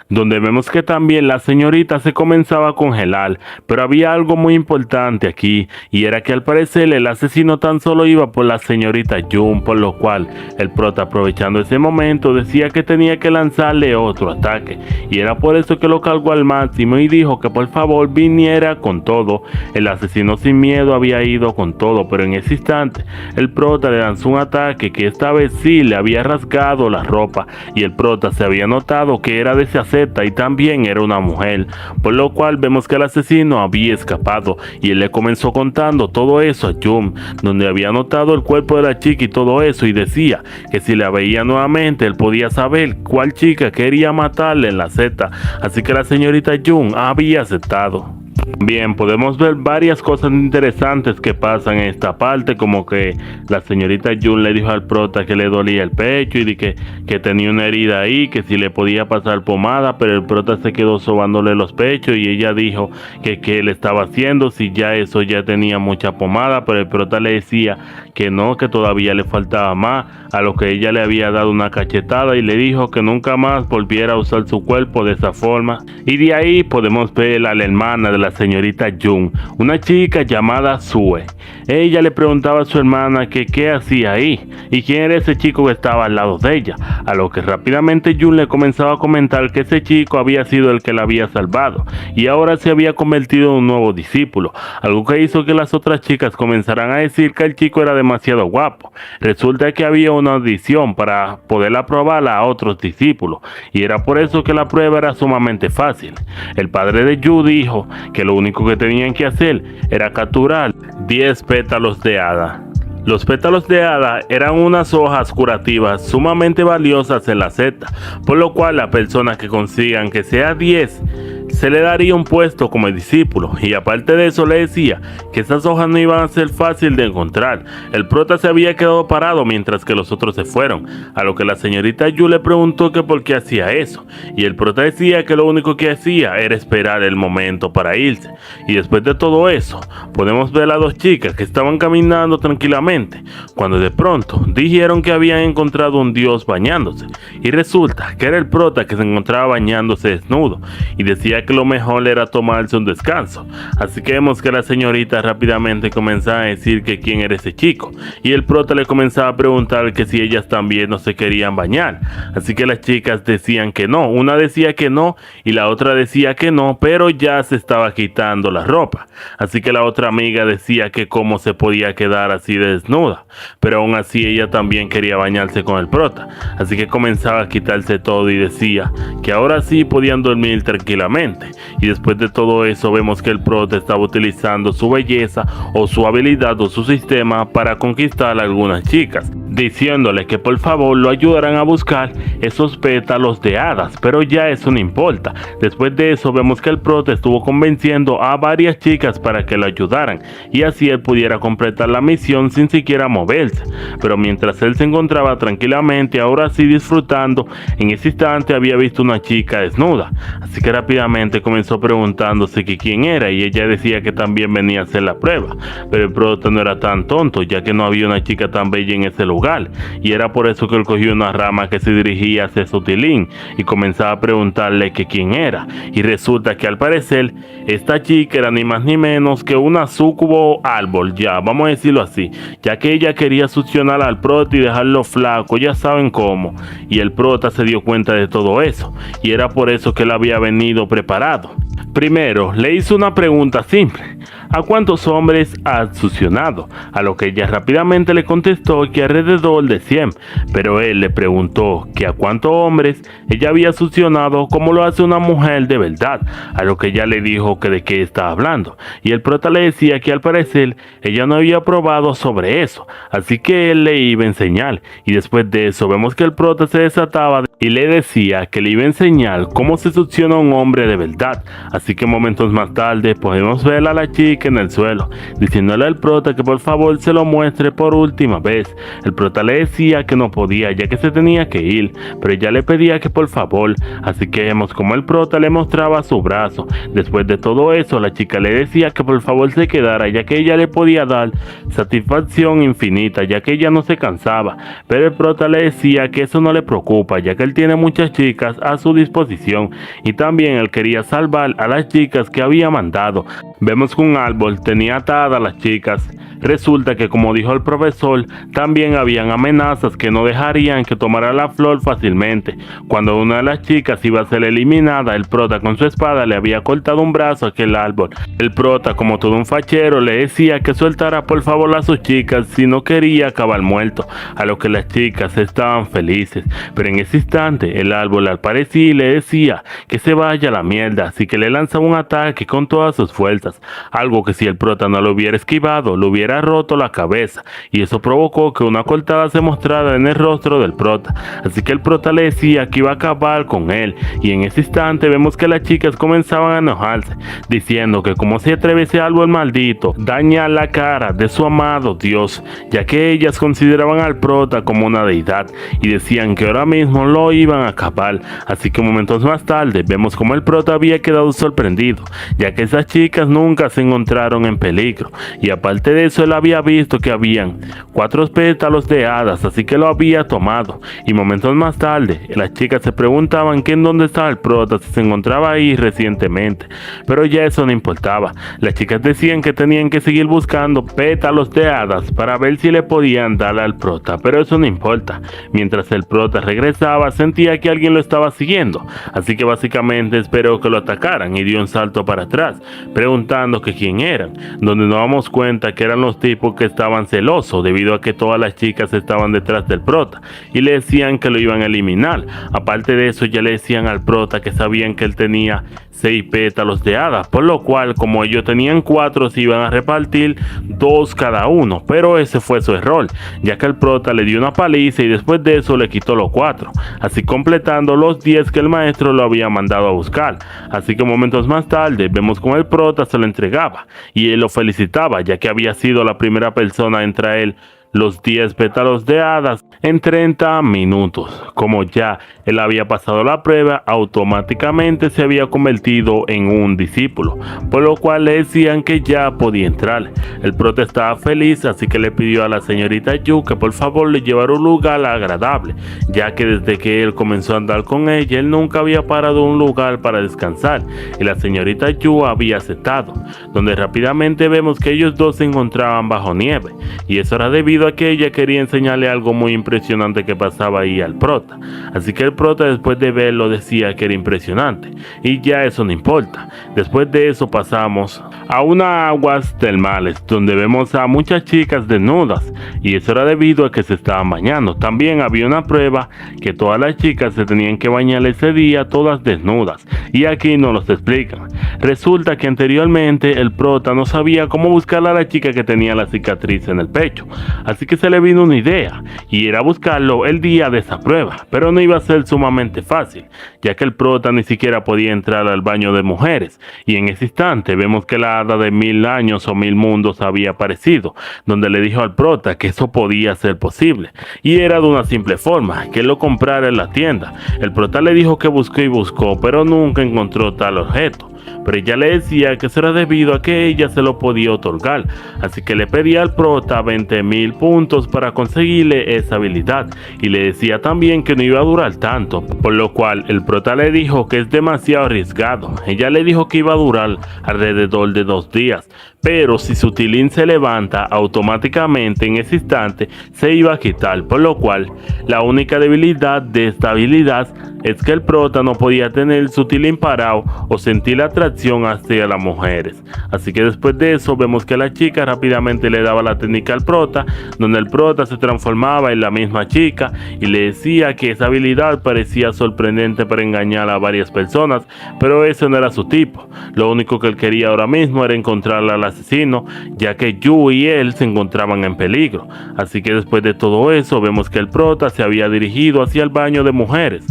donde vemos que también la señorita se comenzaba a congelar, pero había algo muy importante aquí, y era que al parecer el asesino tan solo iba por la señorita June, por lo cual el prota, aprovechando ese momento, decía que tenía que lanzarle otro ataque, y era por eso que lo cargó al máximo y dijo que por favor viniera con todo. El asesino sin miedo había ido con todo, pero en ese instante el prota le lanzó un ataque que esta vez sí le había rasgado la ropa, y el prota se había notado que era de ese y también era una mujer, por lo cual vemos que el asesino había escapado y él le comenzó contando todo eso a June, donde había notado el cuerpo de la chica y todo eso, y decía que si la veía nuevamente él podía saber cuál chica quería matarle en la secta, así que la señorita June había aceptado. Bien, podemos ver varias cosas interesantes que pasan en esta parte, como que la señorita June le dijo al prota que le dolía el pecho y que tenía una herida ahí, que si le podía pasar pomada, pero el prota se quedó sobándole los pechos y ella dijo que qué le estaba haciendo, si ya eso ya tenía mucha pomada, pero el prota le decía que no, que todavía le faltaba más, a lo que ella le había dado una cachetada y le dijo que nunca más volviera a usar su cuerpo de esa forma. Y de ahí podemos ver a la hermana de la señorita June, una chica llamada Sue. Ella le preguntaba a su hermana que qué hacía ahí y quién era ese chico que estaba al lado de ella, a lo que rápidamente June le comenzaba a comentar que ese chico había sido el que la había salvado y ahora se había convertido en un nuevo discípulo, algo que hizo que las otras chicas comenzaran a decir que el chico era demasiado guapo. Resulta que había una audición para poder aprobar a otros discípulos y era por eso que la prueba era sumamente fácil. El padre de Yu dijo que lo único que tenían que hacer era capturar 10 pétalos de hada. Los pétalos de hada eran unas hojas curativas sumamente valiosas en la secta, por lo cual la persona que consigan que sea 10 se le daría un puesto como discípulo, y aparte de eso le decía que esas hojas no iban a ser fácil de encontrar. El prota se había quedado parado mientras que los otros se fueron, a lo que la señorita Yu le preguntó que por qué hacía eso, y el prota decía que lo único que hacía era esperar el momento para irse. Y después de todo eso podemos ver a dos chicas que estaban caminando tranquilamente, cuando de pronto dijeron que habían encontrado un dios bañándose, y resulta que era el prota que se encontraba bañándose desnudo, y decía que lo mejor era tomarse un descanso. Así que vemos que la señorita rápidamente comenzaba a decir que quién era ese chico, y el prota le comenzaba a preguntar que si ellas también no se querían bañar. Así que las chicas decían que no, una decía que no y la otra decía que no, pero ya se estaba quitando la ropa. Así que la otra amiga decía que cómo se podía quedar así de desnuda, pero aún así ella también quería bañarse con el prota. Así que comenzaba a quitarse todo y decía que ahora sí podían dormir tranquilamente. Y después de todo eso vemos que el prota estaba utilizando su belleza o su habilidad o su sistema para conquistar a algunas chicas, diciéndole que por favor lo ayudaran a buscar esos pétalos de hadas, pero ya eso no importa. Después de eso vemos que el prota estuvo convenciendo a varias chicas para que lo ayudaran y así él pudiera completar la misión sin siquiera moverse. Pero mientras él se encontraba tranquilamente, ahora sí disfrutando, en ese instante había visto una chica desnuda, así que rápidamente comenzó preguntándose que quién era, y ella decía que también venía a hacer la prueba, pero el prota no era tan tonto, ya que no había una chica tan bella en ese lugar, y era por eso que él cogió una rama que se dirigía hacia su tilín y comenzaba a preguntarle que quién era, y resulta que al parecer esta chica era ni más ni menos que una súcubo árbol, ya vamos a decirlo así, ya que ella quería succionar al prota y dejarlo flaco, ya saben cómo, y el prota se dio cuenta de todo eso, y era por eso que él había venido preparado. Primero le hizo una pregunta simple: ¿a cuántos hombres has succionado? A lo que ella rápidamente le contestó que alrededor de 100, pero él le preguntó que a cuántos hombres ella había succionado como lo hace una mujer de verdad, a lo que ella le dijo que de qué estaba hablando, y el prota le decía que al parecer ella no había probado sobre eso, así que él le iba a enseñar, y después de eso vemos que el prota se desataba y le decía que le iba a enseñar cómo se succiona un hombre de verdad. Así que momentos más tarde podemos ver a la chica muñeca en el suelo, diciéndole al prota que por favor se lo muestre por última vez. El prota le decía que no podía, ya que se tenía que ir, pero ella le pedía que por favor, así que vemos como el prota le mostraba su brazo. Después de todo eso, la chica le decía que por favor se quedara, ya que ella le podía dar satisfacción infinita, ya que ella no se cansaba, pero el prota le decía que eso no le preocupa, ya que él tiene muchas chicas a su disposición y también él quería salvar a las chicas que había mandado. Vemos que un árbol tenía atadas a las chicas. Resulta que, como dijo el profesor, también habían amenazas que no dejarían que tomara la flor fácilmente. Cuando una de las chicas iba a ser eliminada, el prota con su espada le había cortado un brazo a aquel árbol. El prota, como todo un fachero, le decía que soltara por favor a sus chicas si no quería acabar muerto, a lo que las chicas estaban felices. Pero en ese instante el árbol le aparecía y le decía que se vaya a la mierda, así que le lanzaba un ataque con todas sus fuerzas, algo que si el prota no lo hubiera esquivado, lo hubiera roto la cabeza, y eso provocó que una cortada se mostrara en el rostro del prota. Así que el prota le decía que iba a acabar con él, y en ese instante vemos que las chicas comenzaban a enojarse, diciendo que como se atreve ese árbol maldito dañar la cara de su amado Dios, ya que ellas consideraban al prota como una deidad y decían que ahora mismo lo iban a acabar. Así que momentos más tarde vemos como el prota había quedado sorprendido, ya que esas chicas nunca se encontraron en peligro, y aparte de eso él había visto que habían 4 pétalos de hadas, así que lo había tomado. Y momentos más tarde las chicas se preguntaban que en dónde estaba el prota, si se encontraba ahí recientemente, pero ya eso no importaba. Las chicas decían que tenían que seguir buscando pétalos de hadas para ver si le podían dar al prota, pero eso no importa. Mientras el prota regresaba, sentía que alguien lo estaba siguiendo, así que básicamente esperó que lo atacaran y dio un salto para atrás, preguntando que quién eran, donde nos damos cuenta que eran los tipos que estaban celosos debido a que todas las chicas estaban detrás del prota y le decían que lo iban a eliminar. Aparte de eso, ya le decían al prota que sabían que él tenía 6 pétalos de hadas, por lo cual como ellos tenían 4 se iban a repartir 2 cada uno, pero ese fue su error, ya que el prota le dio una paliza y después de eso le quitó los 4, así completando los 10 que el maestro lo había mandado a buscar. Así que momentos más tarde vemos como el prota se lo entregaba y él lo felicitaba, ya que había sido la primera persona en traer los 10 pétalos de hadas en 30 minutos. Como ya él había pasado la prueba, automáticamente se había convertido en un discípulo, por lo cual le decían que ya podía entrar. El prota estaba feliz, así que le pidió a la señorita Yu que por favor le llevara a un lugar agradable, ya que desde que él comenzó a andar con ella, él nunca había parado en un lugar para descansar, y la señorita Yu había aceptado, donde rápidamente vemos que ellos dos se encontraban bajo nieve, y eso era debido a que ella quería enseñarle algo muy impresionante que pasaba ahí al prota. Así que el prota, después de verlo, decía que era impresionante, y ya eso no importa. Después de eso pasamos a unas aguas termales donde vemos a muchas chicas desnudas, y eso era debido a que se estaban bañando. También había una prueba que todas las chicas se tenían que bañar ese día todas desnudas, y aquí nos los explican. Resulta que anteriormente el prota no sabía cómo buscar a la chica que tenía la cicatriz en el pecho, así que se le vino una idea, y era buscarlo el día de esa prueba, pero no iba a ser sumamente fácil, ya que el prota ni siquiera podía entrar al baño de mujeres, y en ese instante vemos que la hada de 1000 años o 1000 mundos había aparecido, donde le dijo al prota que eso podía ser posible, y era de una simple forma, que él lo comprara en la tienda. El prota le dijo que buscó y buscó, pero nunca encontró tal objeto, pero ella le decía que eso era debido a que ella se lo podía otorgar, así que le pedía al prota 20.000 puntos para conseguirle esa habilidad, y le decía también que no iba a durar tanto, por lo cual el prota le dijo que es demasiado arriesgado. Ella le dijo que iba a durar alrededor de 2 días, pero si su tilín se levanta, automáticamente en ese instante se iba a quitar, por lo cual la única debilidad de esta habilidad es que el prota no podía tener su tilín parado o sentir la atracción hacia las mujeres. Así que después de eso vemos que la chica rápidamente le daba la técnica al prota, donde el prota se transformaba en la misma chica y le decía que esa habilidad parecía sorprendente para engañar a varias personas, pero ese no era su tipo. Lo único que él quería ahora mismo era encontrar al asesino, ya que Yu y él se encontraban en peligro. Así que después de todo eso vemos que el prota se había dirigido hacia el baño de mujeres,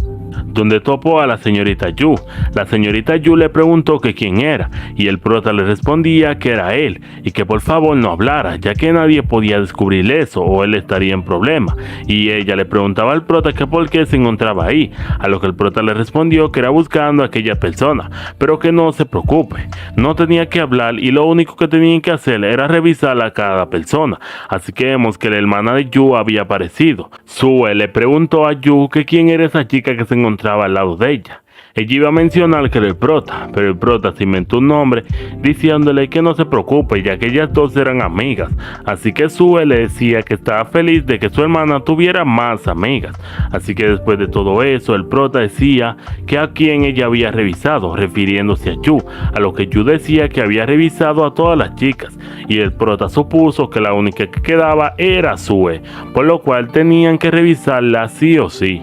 donde topó a la señorita Yu. La señorita Yu le preguntó que quién era, y el prota le respondía que era él, y que por favor no hablara, ya que nadie podía descubrir eso, o él estaría en problema. Y ella le preguntaba al prota que por qué se encontraba ahí, a lo que el prota le respondió que era buscando a aquella persona, pero que no se preocupe, no tenía que hablar y lo único que tenían que hacer era revisar a cada persona. Así que vemos que la hermana de Yu había aparecido. Sue le preguntó a Yu que quién era esa chica que se encontraba al lado de ella. Ella iba a mencionar que era el prota, pero el prota se inventó un nombre diciéndole que no se preocupe, ya que ellas dos eran amigas. Así que Sue le decía que estaba feliz de que su hermana tuviera más amigas. Así que después de todo eso, el prota decía que a quien ella había revisado, refiriéndose a Yu, a lo que Yu decía que había revisado a todas las chicas, y el prota supuso que la única que quedaba era Sue, por lo cual tenían que revisarla sí o sí.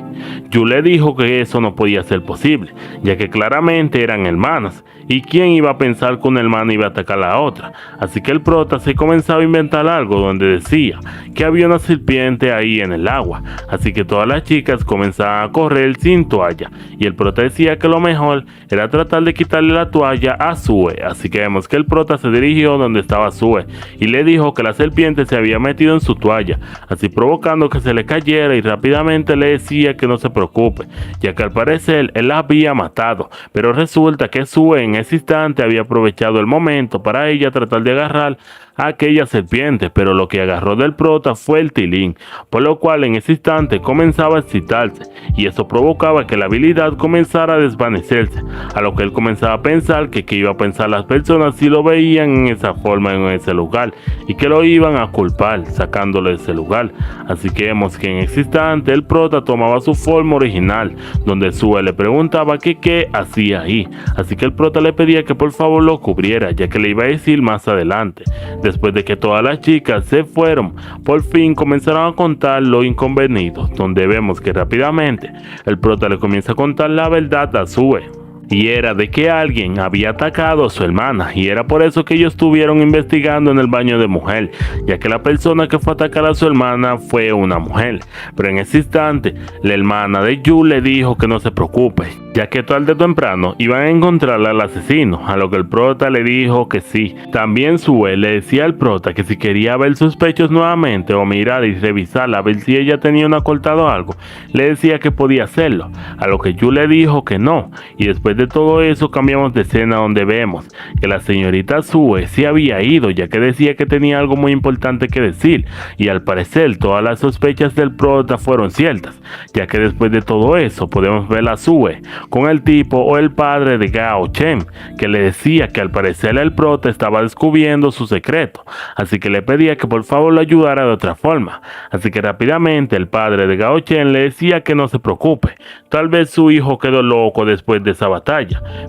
Yu le dijo que eso no podía ser posible, ya que claramente eran hermanas, y quién iba a pensar que una hermana iba a atacar a la otra. Así que el prota se comenzaba a inventar algo donde decía que había una serpiente ahí en el agua, así que todas las chicas comenzaban a correr sin toalla, y el prota decía que lo mejor era tratar de quitarle la toalla a Sue. Así que vemos que el prota se dirigió donde estaba Sue y le dijo que la serpiente se había metido en su toalla, así provocando que se le cayera, y rápidamente le decía que no se preocupe, ya que al parecer él la había matado. Pero resulta que Sue en ese instante había aprovechado el momento para ella tratar de agarrar a aquella serpiente, pero lo que agarró del prota fue el tilín, por lo cual en ese instante comenzaba a excitarse, y eso provocaba que la habilidad comenzara a desvanecerse, a lo que él comenzaba a pensar que iba a pensar las personas si lo veían en esa forma en ese lugar, y que lo iban a culpar sacándolo de ese lugar. Así que vemos que en ese instante el prota tomaba su forma original, donde Sue le preguntaba que qué hacía ahí, así que el prota le pedía que por favor lo cubriera, ya que le iba a decir más adelante. Después de que todas las chicas se fueron, por fin comenzaron a contar lo inconvenido, donde vemos que rápidamente el prota le comienza a contar la verdad a Sue. Y era de que alguien había atacado a su hermana, y era por eso que ellos estuvieron investigando en el baño de mujer, ya que la persona que fue a atacar a su hermana fue una mujer. Pero en ese instante, la hermana de Yu le dijo que no se preocupe, ya que tarde o temprano iban a encontrar al asesino, a lo que el prota le dijo que sí. También Sue le decía al prota que si quería ver sus pechos nuevamente o mirar y revisarla a ver si ella tenía una cortada o algo, le decía que podía hacerlo, a lo que Yu le dijo que no. Y después de todo eso cambiamos de escena, donde vemos que la señorita Sue sí había ido, ya que decía que tenía algo muy importante que decir, y al parecer todas las sospechas del prota fueron ciertas, ya que después de todo eso podemos ver a Sue con el tipo o el padre de Gao Chen, que le decía que al parecer el prota estaba descubriendo su secreto, así que le pedía que por favor lo ayudara de otra forma. Así que rápidamente el padre de Gao Chen le decía que no se preocupe, tal vez su hijo quedó loco después de esa batalla,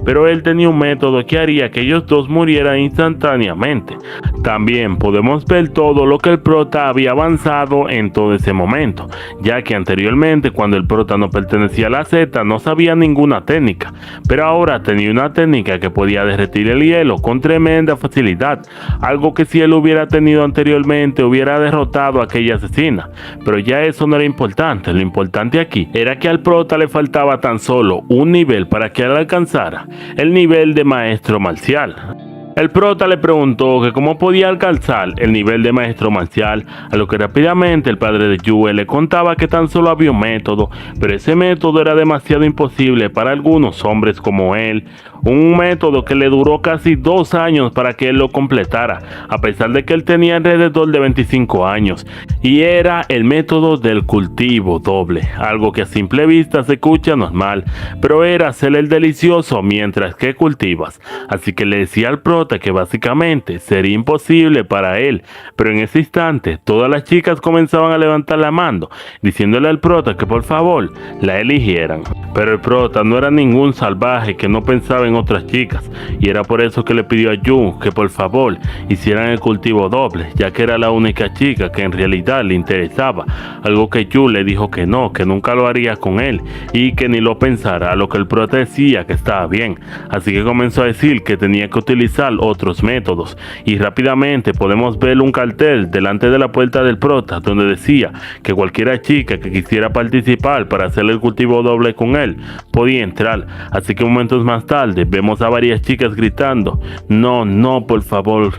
pero él tenía un método que haría que ellos dos murieran instantáneamente. También podemos ver todo lo que el prota había avanzado en todo ese momento, ya que anteriormente, cuando el prota no pertenecía a la Z, no sabía ninguna técnica, pero ahora tenía una técnica que podía derretir el hielo con tremenda facilidad, algo que si él hubiera tenido anteriormente hubiera derrotado a aquella asesina. Pero ya eso no era importante, lo importante aquí era que al prota le faltaba tan solo un nivel para que él alcanzara el nivel de maestro marcial. El prota le preguntó que cómo podía alcanzar el nivel de maestro marcial, a lo que rápidamente el padre de Yue le contaba que tan solo había un método, pero ese método era demasiado imposible para algunos hombres como él. Un método que le duró casi 2 años para que él lo completara, a pesar de que él tenía alrededor de 25 años, y era el método del cultivo doble, algo que a simple vista se escucha normal, pero era hacer el delicioso mientras que cultivas. Así que le decía al prota que básicamente sería imposible para él, pero en ese instante todas las chicas comenzaban a levantar la mano, diciéndole al prota que por favor la eligieran. Pero el prota no era ningún salvaje que no pensaba en otras chicas, y era por eso que le pidió a Yu que por favor hicieran el cultivo doble, ya que era la única chica que en realidad le interesaba, algo que Yu le dijo que no, que nunca lo haría con él y que ni lo pensara, a lo que el prota decía que estaba bien. Así que comenzó a decir que tenía que utilizar otros métodos, y rápidamente podemos ver un cartel delante de la puerta del prota donde decía que cualquiera chica que quisiera participar para hacer el cultivo doble con él podía entrar. Así que momentos más tarde vemos a varias chicas gritando no, no, por favor,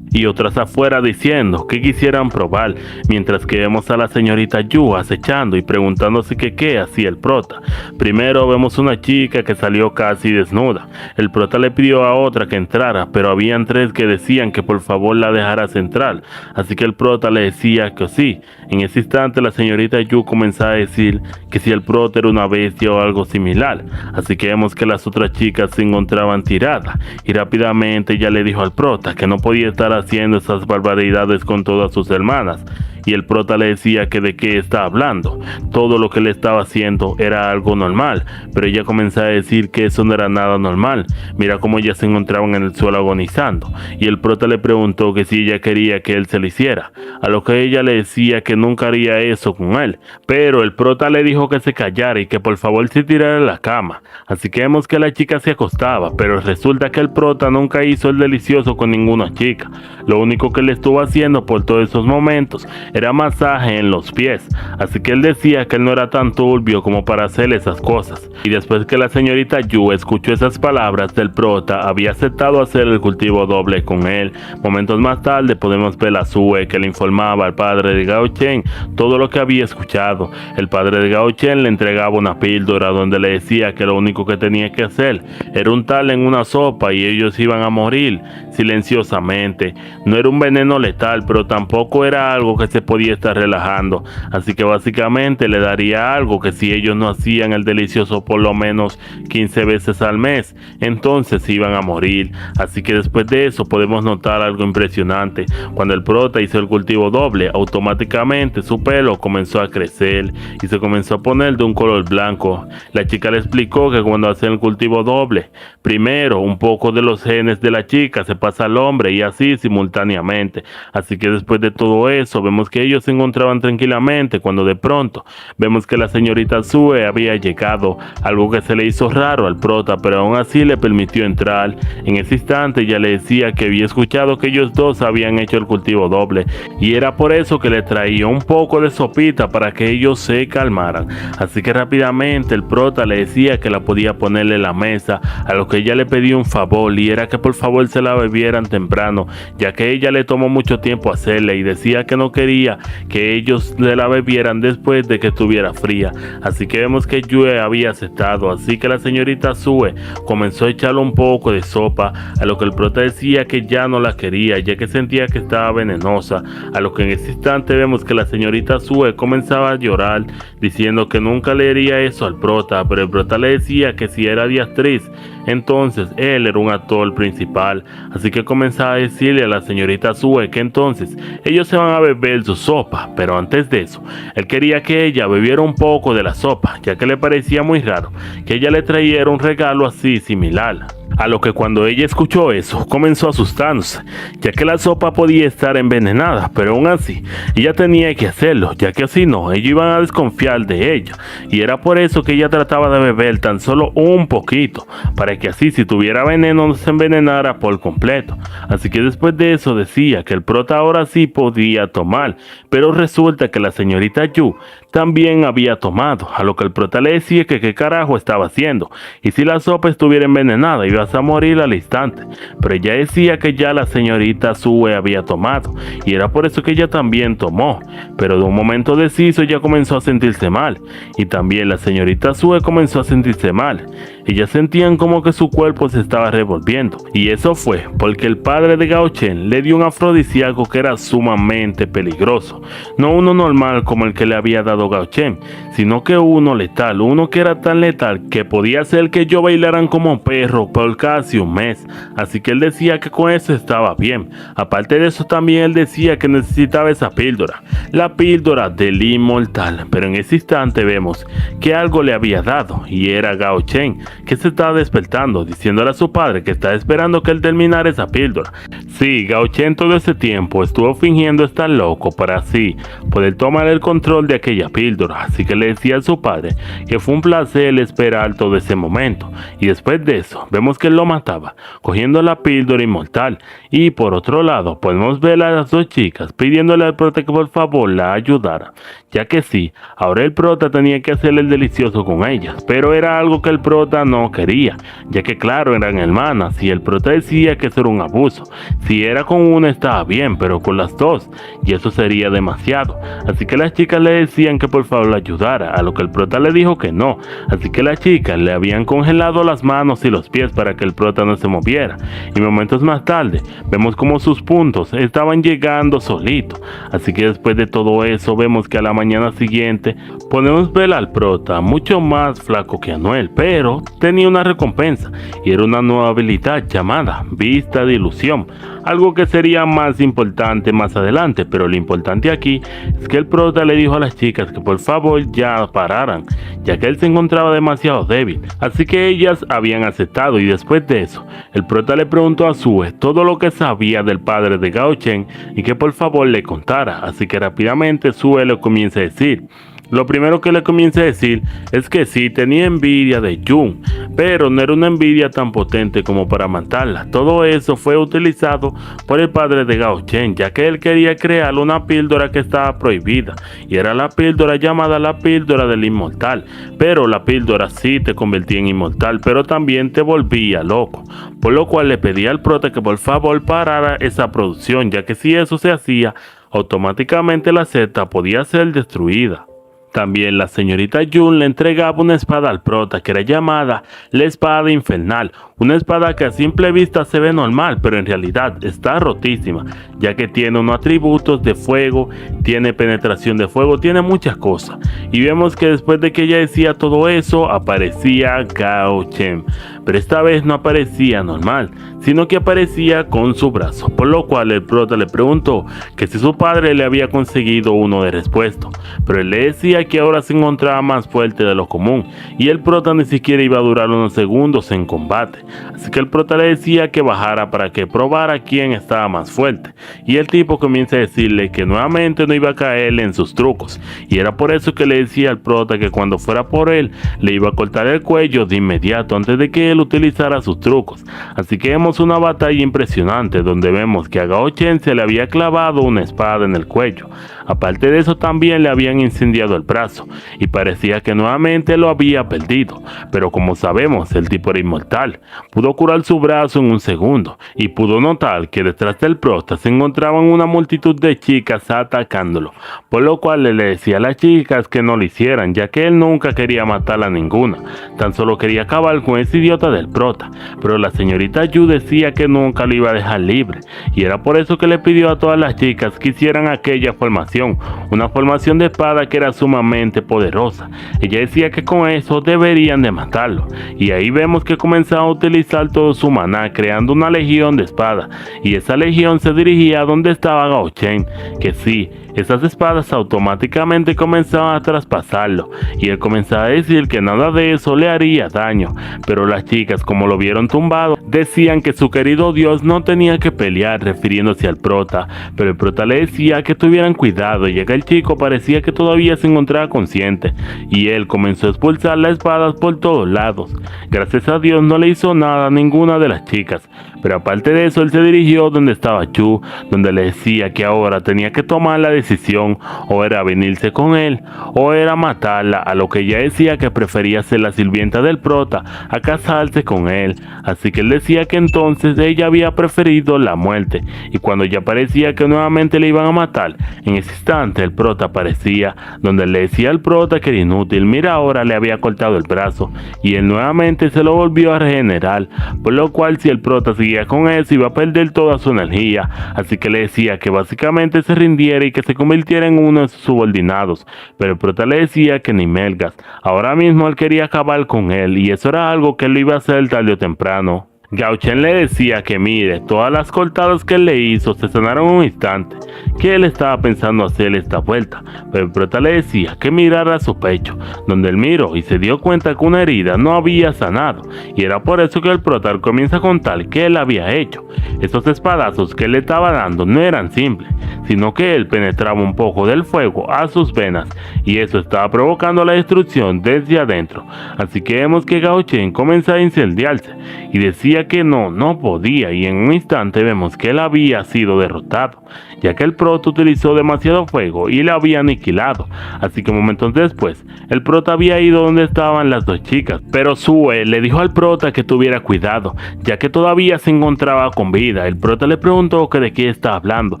y otras afuera diciendo que quisieran probar, mientras que vemos a la señorita Yu acechando y preguntándose que qué hacía el prota. Primero vemos una chica que salió casi desnuda. El prota le pidió a otra que entrara, pero habían tres que decían que por favor la dejaras entrar, así que el prota le decía que sí. En ese instante la señorita Yu comenzaba a decir que si el prota era una bestia o algo similar, así que vemos que las otras chicas se encontraban tiradas, y rápidamente ella le dijo al prota que no podía estar haciendo esas barbaridades con todas sus hermanas, y el prota le decía que de qué está hablando, todo lo que le estaba haciendo era algo normal, pero ella comenzaba a decir que eso no era nada normal. Mira cómo ellas se encontraban en el suelo agonizando, y el prota le preguntó que si ella quería que él se lo hiciera, a lo que ella le decía que nunca haría eso con él, pero el prota le dijo que se callara y que por favor se tirara de la cama. Así que vemos que la chica se acostaba, pero resulta que el prota nunca hizo el delicioso con ninguna chica. Lo único que le estuvo haciendo por todos esos momentos era masaje en los pies, así que él decía que él no era tan turbio como para hacer esas cosas. Y después que la señorita Yu escuchó esas palabras del prota, había aceptado hacer el cultivo doble con él. Momentos más tarde podemos ver a Sue que le informaba al padre de Gao Chen todo lo que había escuchado. El padre de Gao Chen le entregaba una píldora donde le decía que lo único que tenía que hacer era untarle en una sopa y ellos iban a morir silenciosamente. No era un veneno letal, pero tampoco era algo que se podía estar relajando, así que básicamente le daría algo que si ellos no hacían el delicioso por lo menos 15 veces al mes, entonces iban a morir. Así que después de eso podemos notar algo impresionante. Cuando el prota hizo el cultivo doble, automáticamente su pelo comenzó a crecer y se comenzó a poner de un color blanco. La chica le explicó que cuando hacen el cultivo doble, primero un poco de los genes de la chica se pasa al hombre y así simultáneamente. Así que después de todo eso vemos que ellos se encontraban tranquilamente cuando de pronto vemos que la señorita Sue había llegado, algo que se le hizo raro al prota, pero aún así le permitió entrar. En ese instante ella le decía que había escuchado que ellos dos habían hecho el cultivo doble y era por eso que le traía un poco de sopita para que ellos se calmaran. Así que rápidamente el prota le decía que la podía ponerle en la mesa, a lo que ella le pedía un favor, y era que por favor se la bebieran temprano, ya que ella le tomó mucho tiempo hacerle y decía que no quería que ellos le la bebieran después de que estuviera fría. Así que vemos que Yue había aceptado, así que la señorita Sue comenzó a echarle un poco de sopa, a lo que el prota decía que ya no la quería, ya que sentía que estaba venenosa, a lo que en ese instante vemos que la señorita Sue comenzaba a llorar, diciendo que nunca le haría eso al prota, pero el prota le decía que si era de actriz, entonces él era un actor principal. Así que comenzaba a decirle a la señorita Sue que entonces ellos se van a beber su sopa, pero antes de eso él quería que ella bebiera un poco de la sopa, ya que le parecía muy raro que ella le trajera un regalo así similar. A lo que cuando ella escuchó eso, comenzó a asustarse, ya que la sopa podía estar envenenada, pero aún así, ella tenía que hacerlo, ya que así no, ellos iban a desconfiar de ella, y era por eso que ella trataba de beber tan solo un poquito, para que así si tuviera veneno no se envenenara por completo. Así que después de eso decía que el prota ahora sí podía tomar, pero resulta que la señorita Yu también había tomado, a lo que el prota le decía que qué carajo estaba haciendo, y si la sopa estuviera envenenada ibas a morir al instante, pero ella decía que ya la señorita Sue había tomado, y era por eso que ella también tomó, pero de un momento deciso ella comenzó a sentirse mal, y también la señorita Sue comenzó a sentirse mal. Ellas sentían como que su cuerpo se estaba revolviendo, y eso fue porque el padre de Gao Chen le dio un afrodisíaco que era sumamente peligroso, no uno normal como el que le había dado Gao Chen, sino que uno letal, uno que era tan letal que podía hacer que ellos bailaran como perros por casi un mes. Así que él decía que con eso estaba bien. Aparte de eso también él decía que necesitaba esa píldora, la píldora del inmortal, pero en ese instante vemos que algo le había dado y era Gao Chen. que se estaba despertando, diciéndole a su padre que está esperando que él terminara esa píldora. Sí, Gao Chen todo ese tiempo estuvo fingiendo estar loco para así poder tomar el control de aquella píldora, así que le decía a su padre que fue un placer esperar todo ese momento, y después de eso vemos que él lo mataba, cogiendo la píldora inmortal. Y por otro lado podemos ver a las dos chicas pidiéndole al prota que por favor la ayudara, ya que sí, ahora el prota tenía que hacerle el delicioso con ellas, pero era algo que el prota no quería, ya que claro, eran hermanas y el prota decía que eso era un abuso. Si era con una estaba bien, pero con las dos, y eso sería demasiado. Así que las chicas le decían que por favor la ayudara, a lo que el prota le dijo que no. Así que las chicas le habían congelado las manos y los pies para que el prota no se moviera, y momentos más tarde vemos como sus puntos estaban llegando solitos. Así que después de todo eso vemos que a la mañana siguiente podemos ver al prota mucho más flaco que Anuel, pero tenía una recompensa y era una nueva habilidad llamada Vista de Ilusión, algo que sería más importante más adelante, pero lo importante aquí es que el prota le dijo a las chicas que por favor ya pararan, ya que él se encontraba demasiado débil. Así que ellas habían aceptado, y después de eso el prota le preguntó a Sue todo lo que sabía del padre de Gao Chen y que por favor le contara. Así que rápidamente Sue le comienza a decir. Lo primero que le comienza a decir es que sí tenía envidia de Jun, pero no era una envidia tan potente como para matarla. Todo eso fue utilizado por el padre de Gao Chen, ya que él quería crear una píldora que estaba prohibida, y era la píldora llamada la píldora del inmortal. Pero la píldora sí te convertía en inmortal, pero también te volvía loco, por lo cual le pedía al prota que por favor parara esa producción, ya que si eso se hacía, automáticamente la secta podía ser destruida. También la señorita Jun le entregaba una espada al prota que era llamada la espada infernal, una espada que a simple vista se ve normal, pero en realidad está rotísima, ya que tiene unos atributos de fuego, tiene penetración de fuego, tiene muchas cosas. Y vemos que después de que ella decía todo eso, aparecía Gao Chen, pero esta vez no aparecía normal, sino que aparecía con su brazo, por lo cual el prota le preguntó que si su padre le había conseguido uno de repuesto, pero él le decía que ahora se encontraba más fuerte de lo común, y el prota ni siquiera iba a durar unos segundos en combate. Así que el prota le decía que bajara para que probara quién estaba más fuerte, y el tipo comienza a decirle que nuevamente no iba a caerle en sus trucos, y era por eso que le decía al prota que cuando fuera por él le iba a cortar el cuello de inmediato antes de que él utilizara sus trucos. Así que vemos una batalla impresionante donde vemos que a Gao Chen se le había clavado una espada en el cuello. Aparte de eso también le habían incendiado el brazo y parecía que nuevamente lo había perdido, pero como sabemos el tipo era inmortal, pudo curar su brazo en un segundo y pudo notar que detrás del prota se encontraban una multitud de chicas atacándolo, por lo cual le decía a las chicas que no lo hicieran, ya que él nunca quería matar a ninguna, tan solo quería acabar con ese idiota del prota. Pero la señorita Yu decía que nunca lo iba a dejar libre, y era por eso que le pidió a todas las chicas que hicieran aquella formación, una formación de espada que era sumamente poderosa. Ella decía que con eso deberían de matarlo, y ahí vemos que comenzaba a utilizar todo su maná creando una legión de espadas, y esa legión se dirigía a donde estaba Gao Chen, que sí, esas espadas automáticamente comenzaban a traspasarlo, y él comenzaba a decir que nada de eso le haría daño, pero las chicas, como lo vieron tumbado, decían que su querido dios no tenía que pelear, refiriéndose al prota, pero el prota le decía que tuvieran cuidado, y el chico parecía que todavía se encontraba consciente, y él comenzó a expulsar las espadas por todos lados. Gracias a Dios no le hizo nada a ninguna de las chicas, pero aparte de eso él se dirigió donde estaba Chu, donde le decía que ahora tenía que tomar la decisión, o era venirse con él, o era matarla, a lo que ella decía que prefería ser la sirvienta del prota a casarse con él. Así que él decía que entonces ella había preferido la muerte, y cuando ya parecía que nuevamente le iban a matar, en ese instante el prota aparecía, donde le decía al prota que era inútil, mira ahora le había cortado el brazo, y él nuevamente se lo volvió a regenerar, por lo cual si el prota seguía con eso iba a perder toda su energía. Así que le decía que básicamente se rindiera y que se convirtiera en uno de sus subordinados, pero el prota le decía que ni melgas, ahora mismo él quería acabar con él, y eso era algo que él lo iba a hacer tarde o temprano. Gao Chen le decía que mire, todas las cortadas que él le hizo se sanaron en un instante, que él estaba pensando hacerle esta vuelta, pero el prota le decía que mirara su pecho, donde él miró y se dio cuenta que una herida no había sanado, y era por eso que el prota comienza a contar que él había hecho. Esos espadazos que él le estaba dando no eran simples, sino que él penetraba un poco del fuego a sus venas, y eso estaba provocando la destrucción desde adentro. Así que vemos que Gao Chen comienza a incendiarse, y decía que no podía, y en un instante vemos que él había sido derrotado, ya que el prota utilizó demasiado fuego y le había aniquilado. Así que momentos después, el prota había ido donde estaban las dos chicas, pero Sue le dijo al prota que tuviera cuidado, ya que todavía se encontraba con vida. El prota le preguntó que de qué estaba hablando,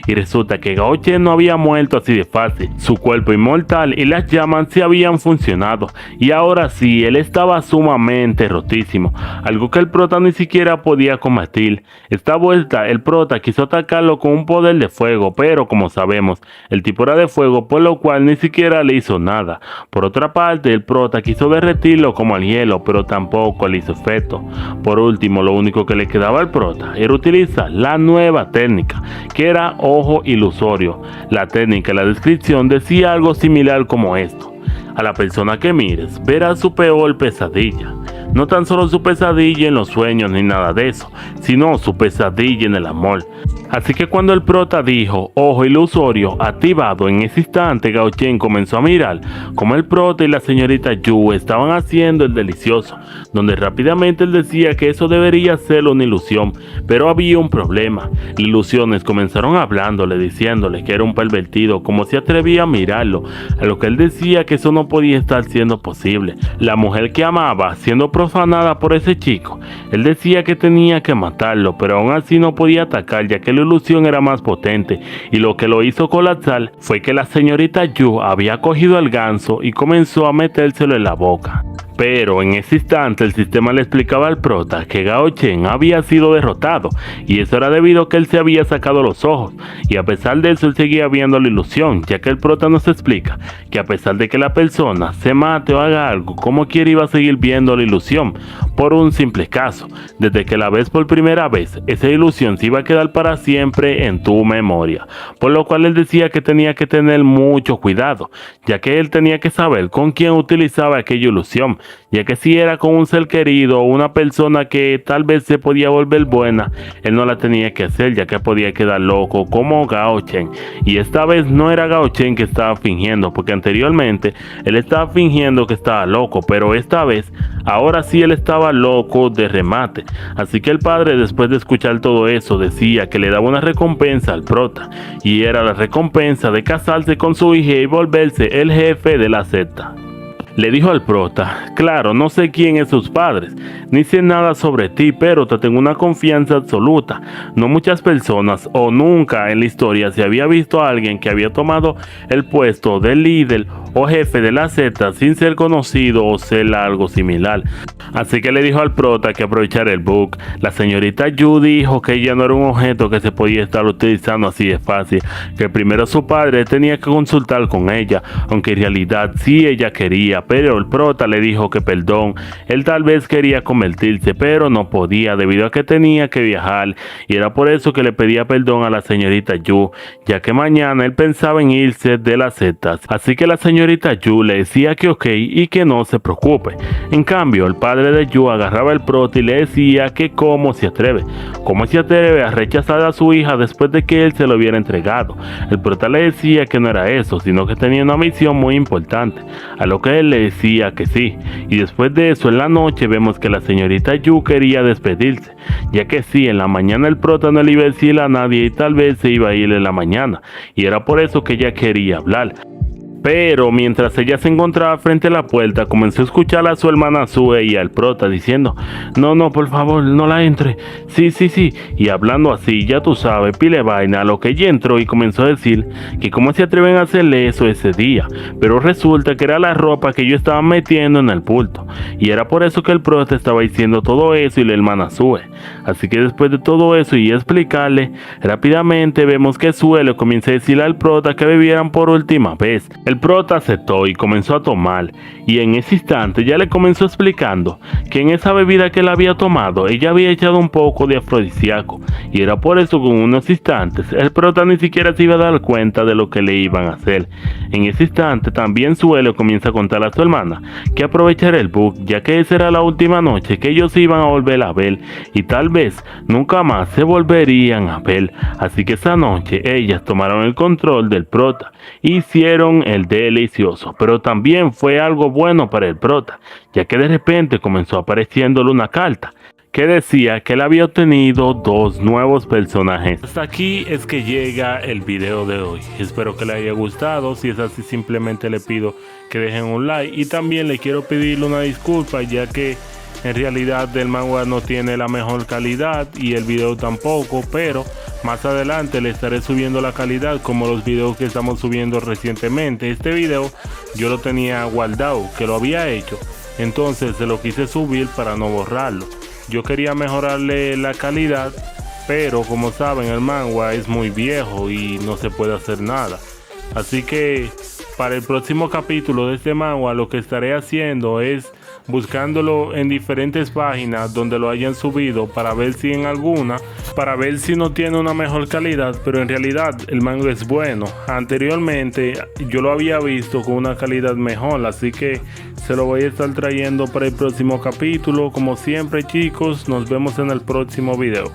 y resulta que Gao Chen no había muerto así de fácil. Su cuerpo inmortal y las llamas se habían funcionado, y ahora sí, él estaba sumamente rotísimo, algo que el prota ni siquiera podía combatir. Esta vuelta, el prota quiso atacarlo con un poder de fuego, pero como sabemos, el tipo era de fuego, por lo cual ni siquiera le hizo nada. Por otra parte, el prota quiso derretirlo como al hielo, pero tampoco le hizo efecto. Por último, lo único que le quedaba al prota era utilizar la nueva técnica, que era ojo ilusorio. La técnica en la descripción decía algo similar como esto: a la persona que mires verás su peor pesadilla. No tan solo su pesadilla en los sueños ni nada de eso, sino su pesadilla en el amor. Así que cuando el prota dijo ojo ilusorio activado, en ese instante Gao Chen comenzó a mirar como el prota y la señorita Yu estaban haciendo el delicioso, donde rápidamente él decía que eso debería ser una ilusión, pero había un problema. Las ilusiones comenzaron hablándole, diciéndole que era un pervertido, como se atrevía a mirarlo, a lo que él decía que eso no podía estar siendo posible. La mujer que amaba siendo profanada por ese chico, él decía que tenía que matarlo, pero aún así no podía atacar, ya que la ilusión era más potente, y lo que lo hizo colapsar fue que la señorita Yu había cogido al ganso y comenzó a metérselo en la boca. Pero en ese instante el sistema le explicaba al prota que Gao Chen había sido derrotado, y eso era debido a que él se había sacado los ojos, y a pesar de eso él seguía viendo la ilusión, ya que el prota nos explica que a pesar de que la persona se mate o haga algo, como quiera iba a seguir viendo la ilusión, por un simple caso: desde que la ves por primera vez, esa ilusión se iba a quedar para siempre en tu memoria, por lo cual él decía que tenía que tener mucho cuidado, ya que él tenía que saber con quién utilizaba aquella ilusión, ya que si era con un ser querido o una persona que tal vez se podía volver buena, él no la tenía que hacer, ya que podía quedar loco como Gao Chen. Y esta vez no era Gao Chen que estaba fingiendo, porque anteriormente él estaba fingiendo que estaba loco, pero esta vez, ahora sí él estaba loco de remate. Así que el padre, después de escuchar todo eso, decía que le daba una recompensa al prota, y era la recompensa de casarse con su hija y volverse el jefe de la secta. Le dijo al prota: claro, no sé quién es sus padres, ni sé nada sobre ti, pero te tengo una confianza absoluta. No muchas personas o nunca en la historia se había visto a alguien que había tomado el puesto de líder o jefe de la secta sin ser conocido o ser algo similar. Así que le dijo al prota que aprovechara el bug. La señorita Yu dijo que ella no era un objeto que se podía estar utilizando así de fácil, que primero su padre tenía que consultar con ella, aunque en realidad sí ella quería, pero el prota le dijo que perdón, él tal vez quería convertirse, pero no podía debido a que tenía que viajar, y era por eso que le pedía perdón a la señorita Yu, ya que mañana él pensaba en irse de las sectas. Así que la señorita Yu le decía que ok y que no se preocupe. En cambio, el padre de Yu agarraba al prota y le decía que cómo se atreve a rechazar a su hija después de que él se lo hubiera entregado. El prota le decía que no era eso, sino que tenía una misión muy importante, a lo que él le decía que sí. Y después de eso, en la noche, vemos que la señorita Yu quería despedirse, ya que sí, en la mañana el prota no le iba a decir a nadie y tal vez se iba a ir en la mañana, y era por eso que ella quería hablar. Pero mientras ella se encontraba frente a la puerta, comenzó a escuchar a su hermana Sue y al prota diciendo: no, por favor, no la entre. Sí, y hablando así, ya tú sabes, pile vaina, a lo que ella entró y comenzó a decir que cómo se atreven a hacerle eso ese día, pero resulta que era la ropa que ellos estaban metiendo en el bulto, y era por eso que el prota estaba diciendo todo eso y la hermana Sue. Así que después de todo eso y explicarle, rápidamente vemos que Sue le comienza a decir al prota que bebieran por última vez. El prota aceptó y comenzó a tomar, y en ese instante ya le comenzó explicando que en esa bebida que él había tomado, ella había echado un poco de afrodisíaco, y era por eso que en unos instantes el prota ni siquiera se iba a dar cuenta de lo que le iban a hacer. En ese instante también Suelo comienza a contar a su hermana que aprovechara el bug, ya que esa era la última noche que ellos se iban a volver a ver, y tal vez nunca más se volverían a ver. Así que esa noche ellas tomaron el control del prota, hicieron el delicioso, pero también fue algo bueno para el prota, ya que de repente comenzó apareciéndole una carta que decía que él había obtenido 2 nuevos personajes. Hasta aquí es que llega el video de hoy. Espero que le haya gustado. Si es así, simplemente le pido que dejen un like, y también le quiero pedirle una disculpa, ya que en realidad el manga no tiene la mejor calidad y el video tampoco, pero más adelante le estaré subiendo la calidad como los videos que estamos subiendo recientemente. Este video yo lo tenía guardado, que lo había hecho, entonces se lo quise subir para no borrarlo. Yo quería mejorarle la calidad, pero como saben el manga es muy viejo y no se puede hacer nada. Así que para el próximo capítulo de este manga lo que estaré haciendo es buscándolo en diferentes páginas donde lo hayan subido, para ver si en alguna, para ver si no tiene una mejor calidad, pero en realidad el manga es bueno. Anteriormente yo lo había visto con una calidad mejor, así que se lo voy a estar trayendo para el próximo capítulo. Como siempre, chicos, nos vemos en el próximo video.